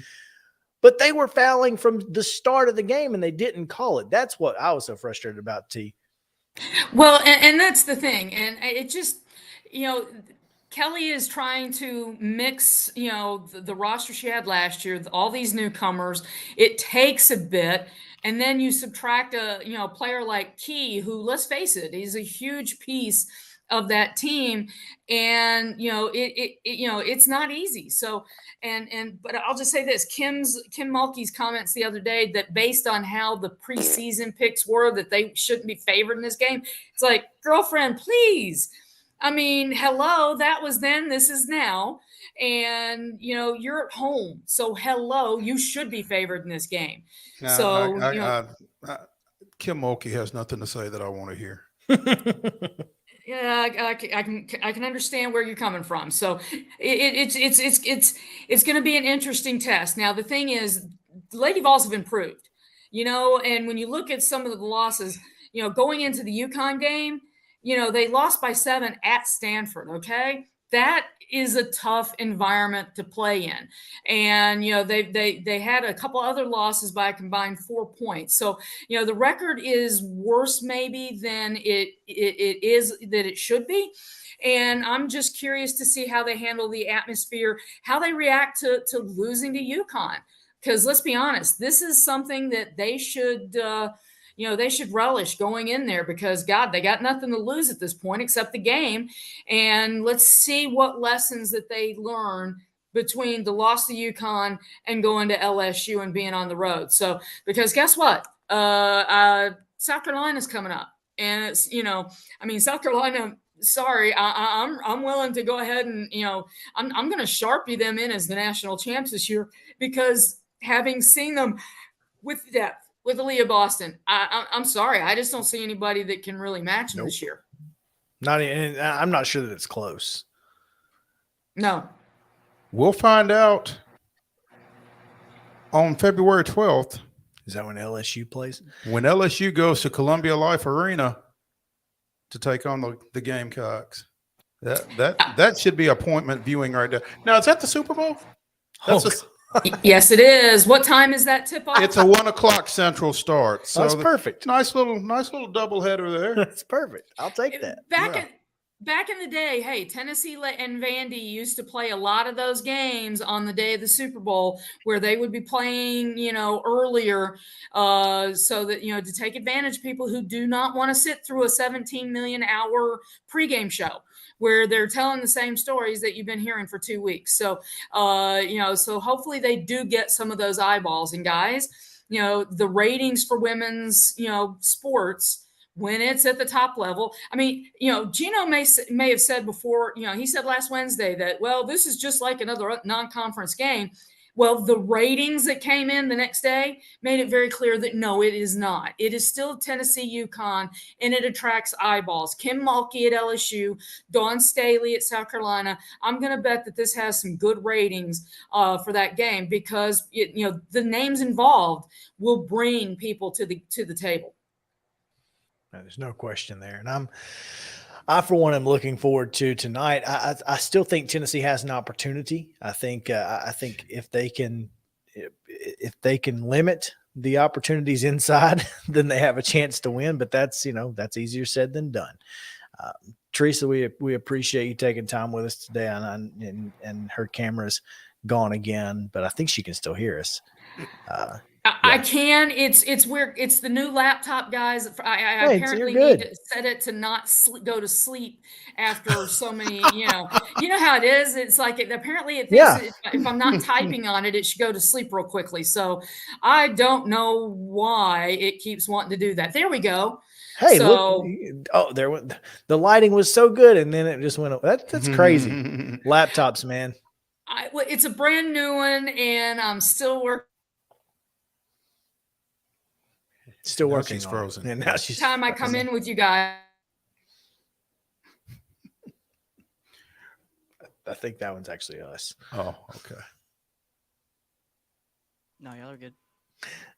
But they were fouling from the start of the game, and they didn't call it. That's what I was so frustrated about, T. Well, and that's the thing. And it just, Kelly is trying to mix, the roster she had last year, all these newcomers. It takes a bit. And then you subtract a player like Key, who, let's face it, he's a huge piece of that team. And, it's not easy. So, but I'll just say this, Kim Mulkey's comments the other day that based on how the preseason picks were, that they shouldn't be favored in this game. It's like, girlfriend, please. I mean, hello, that was then, this is now. And, you're at home. So hello, you should be favored in this game. Kim Mulkey has nothing to say that I want to hear. Yeah, I can understand where you're coming from. So it's going to be an interesting test. Now, the thing is, Lady Vols have improved, and when you look at some of the losses, going into the UConn game, they lost by 7 at Stanford. Okay. that is a tough environment to play in. And, they had a couple other losses by a combined 4 points. So, the record is worse maybe than it should be. And I'm just curious to see how they handle the atmosphere, how they react to losing to UConn. Because let's be honest, this is something that they should, they should relish going in there, because God, they got nothing to lose at this point except the game. And let's see what lessons that they learn between the loss to UConn and going to LSU and being on the road. So, because guess what? South Carolina's coming up, and it's, South Carolina. Sorry, I'm willing to go ahead and, I'm going to Sharpie them in as the national champs this year, because having seen them with depth, with Aaliyah Boston, I'm sorry, I just don't see anybody that can really match them this year. Not even, I'm not sure that it's close. No. We'll find out on February 12th. Is that when LSU plays? When LSU goes to Columbia Life Arena to take on the Gamecocks. That should be appointment viewing right there. Now, is that the Super Bowl? Yes, it is. What time is that tip off? It's a 1 o'clock Central start. So that's perfect. Nice little doubleheader there. That's perfect. I'll take that. Back in the day, hey, Tennessee and Vandy used to play a lot of those games on the day of the Super Bowl, where they would be playing, earlier, so that, to take advantage of people who do not want to sit through a 17 million hour pregame show where they're telling the same stories that you've been hearing for 2 weeks. So, so hopefully they do get some of those eyeballs. And guys, the ratings for women's, sports, when it's at the top level. I mean, Gino may have said before, he said last Wednesday that, well, this is just like another non-conference game. Well, the ratings that came in the next day made it very clear that no, it is not. It is still Tennessee, UConn, and it attracts eyeballs. Kim Mulkey at LSU, Dawn Staley at South Carolina. I'm going to bet that this has some good ratings for that game, because the names involved will bring people to the table. There's no question there. And I for one, am looking forward to tonight. I still think Tennessee has an opportunity. I think if they can limit the opportunities inside, then they have a chance to win. But that's easier said than done. Teresa, we appreciate you taking time with us today, and her camera's gone again, but I think she can still hear us. I can. It's weird. It's the new laptop, guys. I apparently need to set it to not go to sleep after so many. You know how it is. It's like apparently it thinks if I'm not typing on it, it should go to sleep real quickly. So I don't know why it keeps wanting to do that. There we go. Hey, look! Oh, the lighting was so good, and then it just went. That's crazy. Laptops, man. It's a brand new one, and I'm still working. Still working. She's frozen. And now she's time I come in with you guys. I think that one's actually us. Oh, okay. No, y'all are good.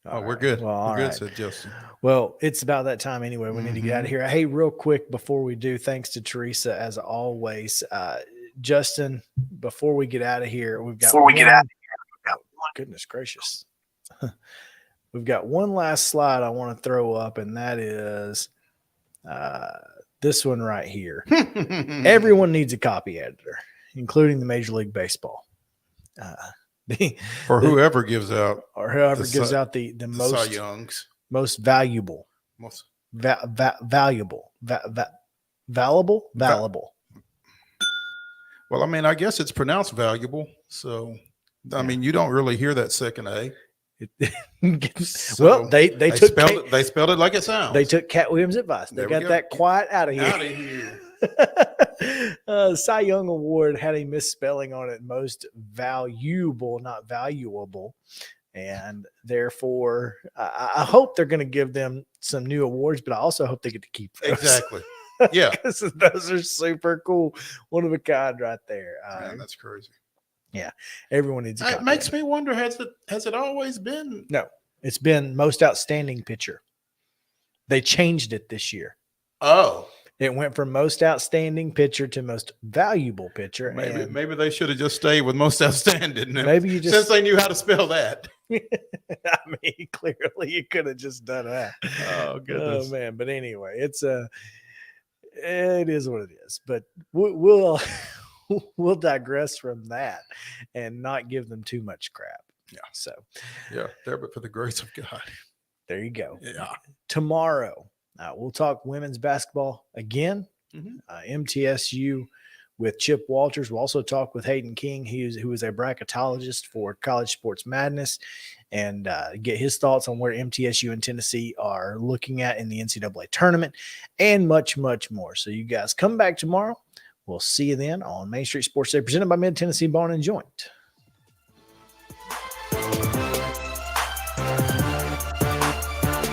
We're good. Well, we're good, right. said Justin. Well, it's about that time anyway. We need to get out of here. Hey, real quick before we do, thanks to Teresa as always. Justin, before we get out of here, we've got goodness gracious. We've got one last slide I want to throw up, and that is this one right here. Everyone needs a copy editor, including the Major League Baseball. Or whoever gives out. Or whoever gives out the most, Cy Youngs. Most valuable. Most valuable. Valuable. Well, I mean, I guess it's pronounced valuable. So, I mean, you don't really hear that second A. Well, they spelled it like it sounds. They took Cat Williams' advice. They got that quiet out of here. Out of here. Cy Young Award had a misspelling on it. Most valuable, not valuable, and therefore, I hope they're going to give them some new awards. But I also hope they get to keep those. Exactly. Yeah, because those are super cool, one of a kind, right there. Man, that's crazy. Yeah, everyone needs. It makes me wonder: has it always been? No, it's been most outstanding pitcher. They changed it this year. Oh, It went from most outstanding pitcher to most valuable pitcher. Maybe they should have just stayed with most outstanding. Maybe you just since they knew how to spell that. I mean, clearly you could have just done that. Oh goodness. Oh man. But anyway, it is what it is. But we'll we'll digress from that and not give them too much crap. Yeah. So yeah, there, but for the grace of God. There you go. Yeah. Tomorrow, we'll talk women's basketball again. MTSU with Chip Walters. We'll also talk with Hayden King, who is a bracketologist for College Sports Madness, and get his thoughts on where MTSU and Tennessee are looking at in the NCAA tournament, and much, much more. So you guys come back tomorrow. We'll see you then on Main Street Sports Day, presented by Mid Tennessee Bone and Joint.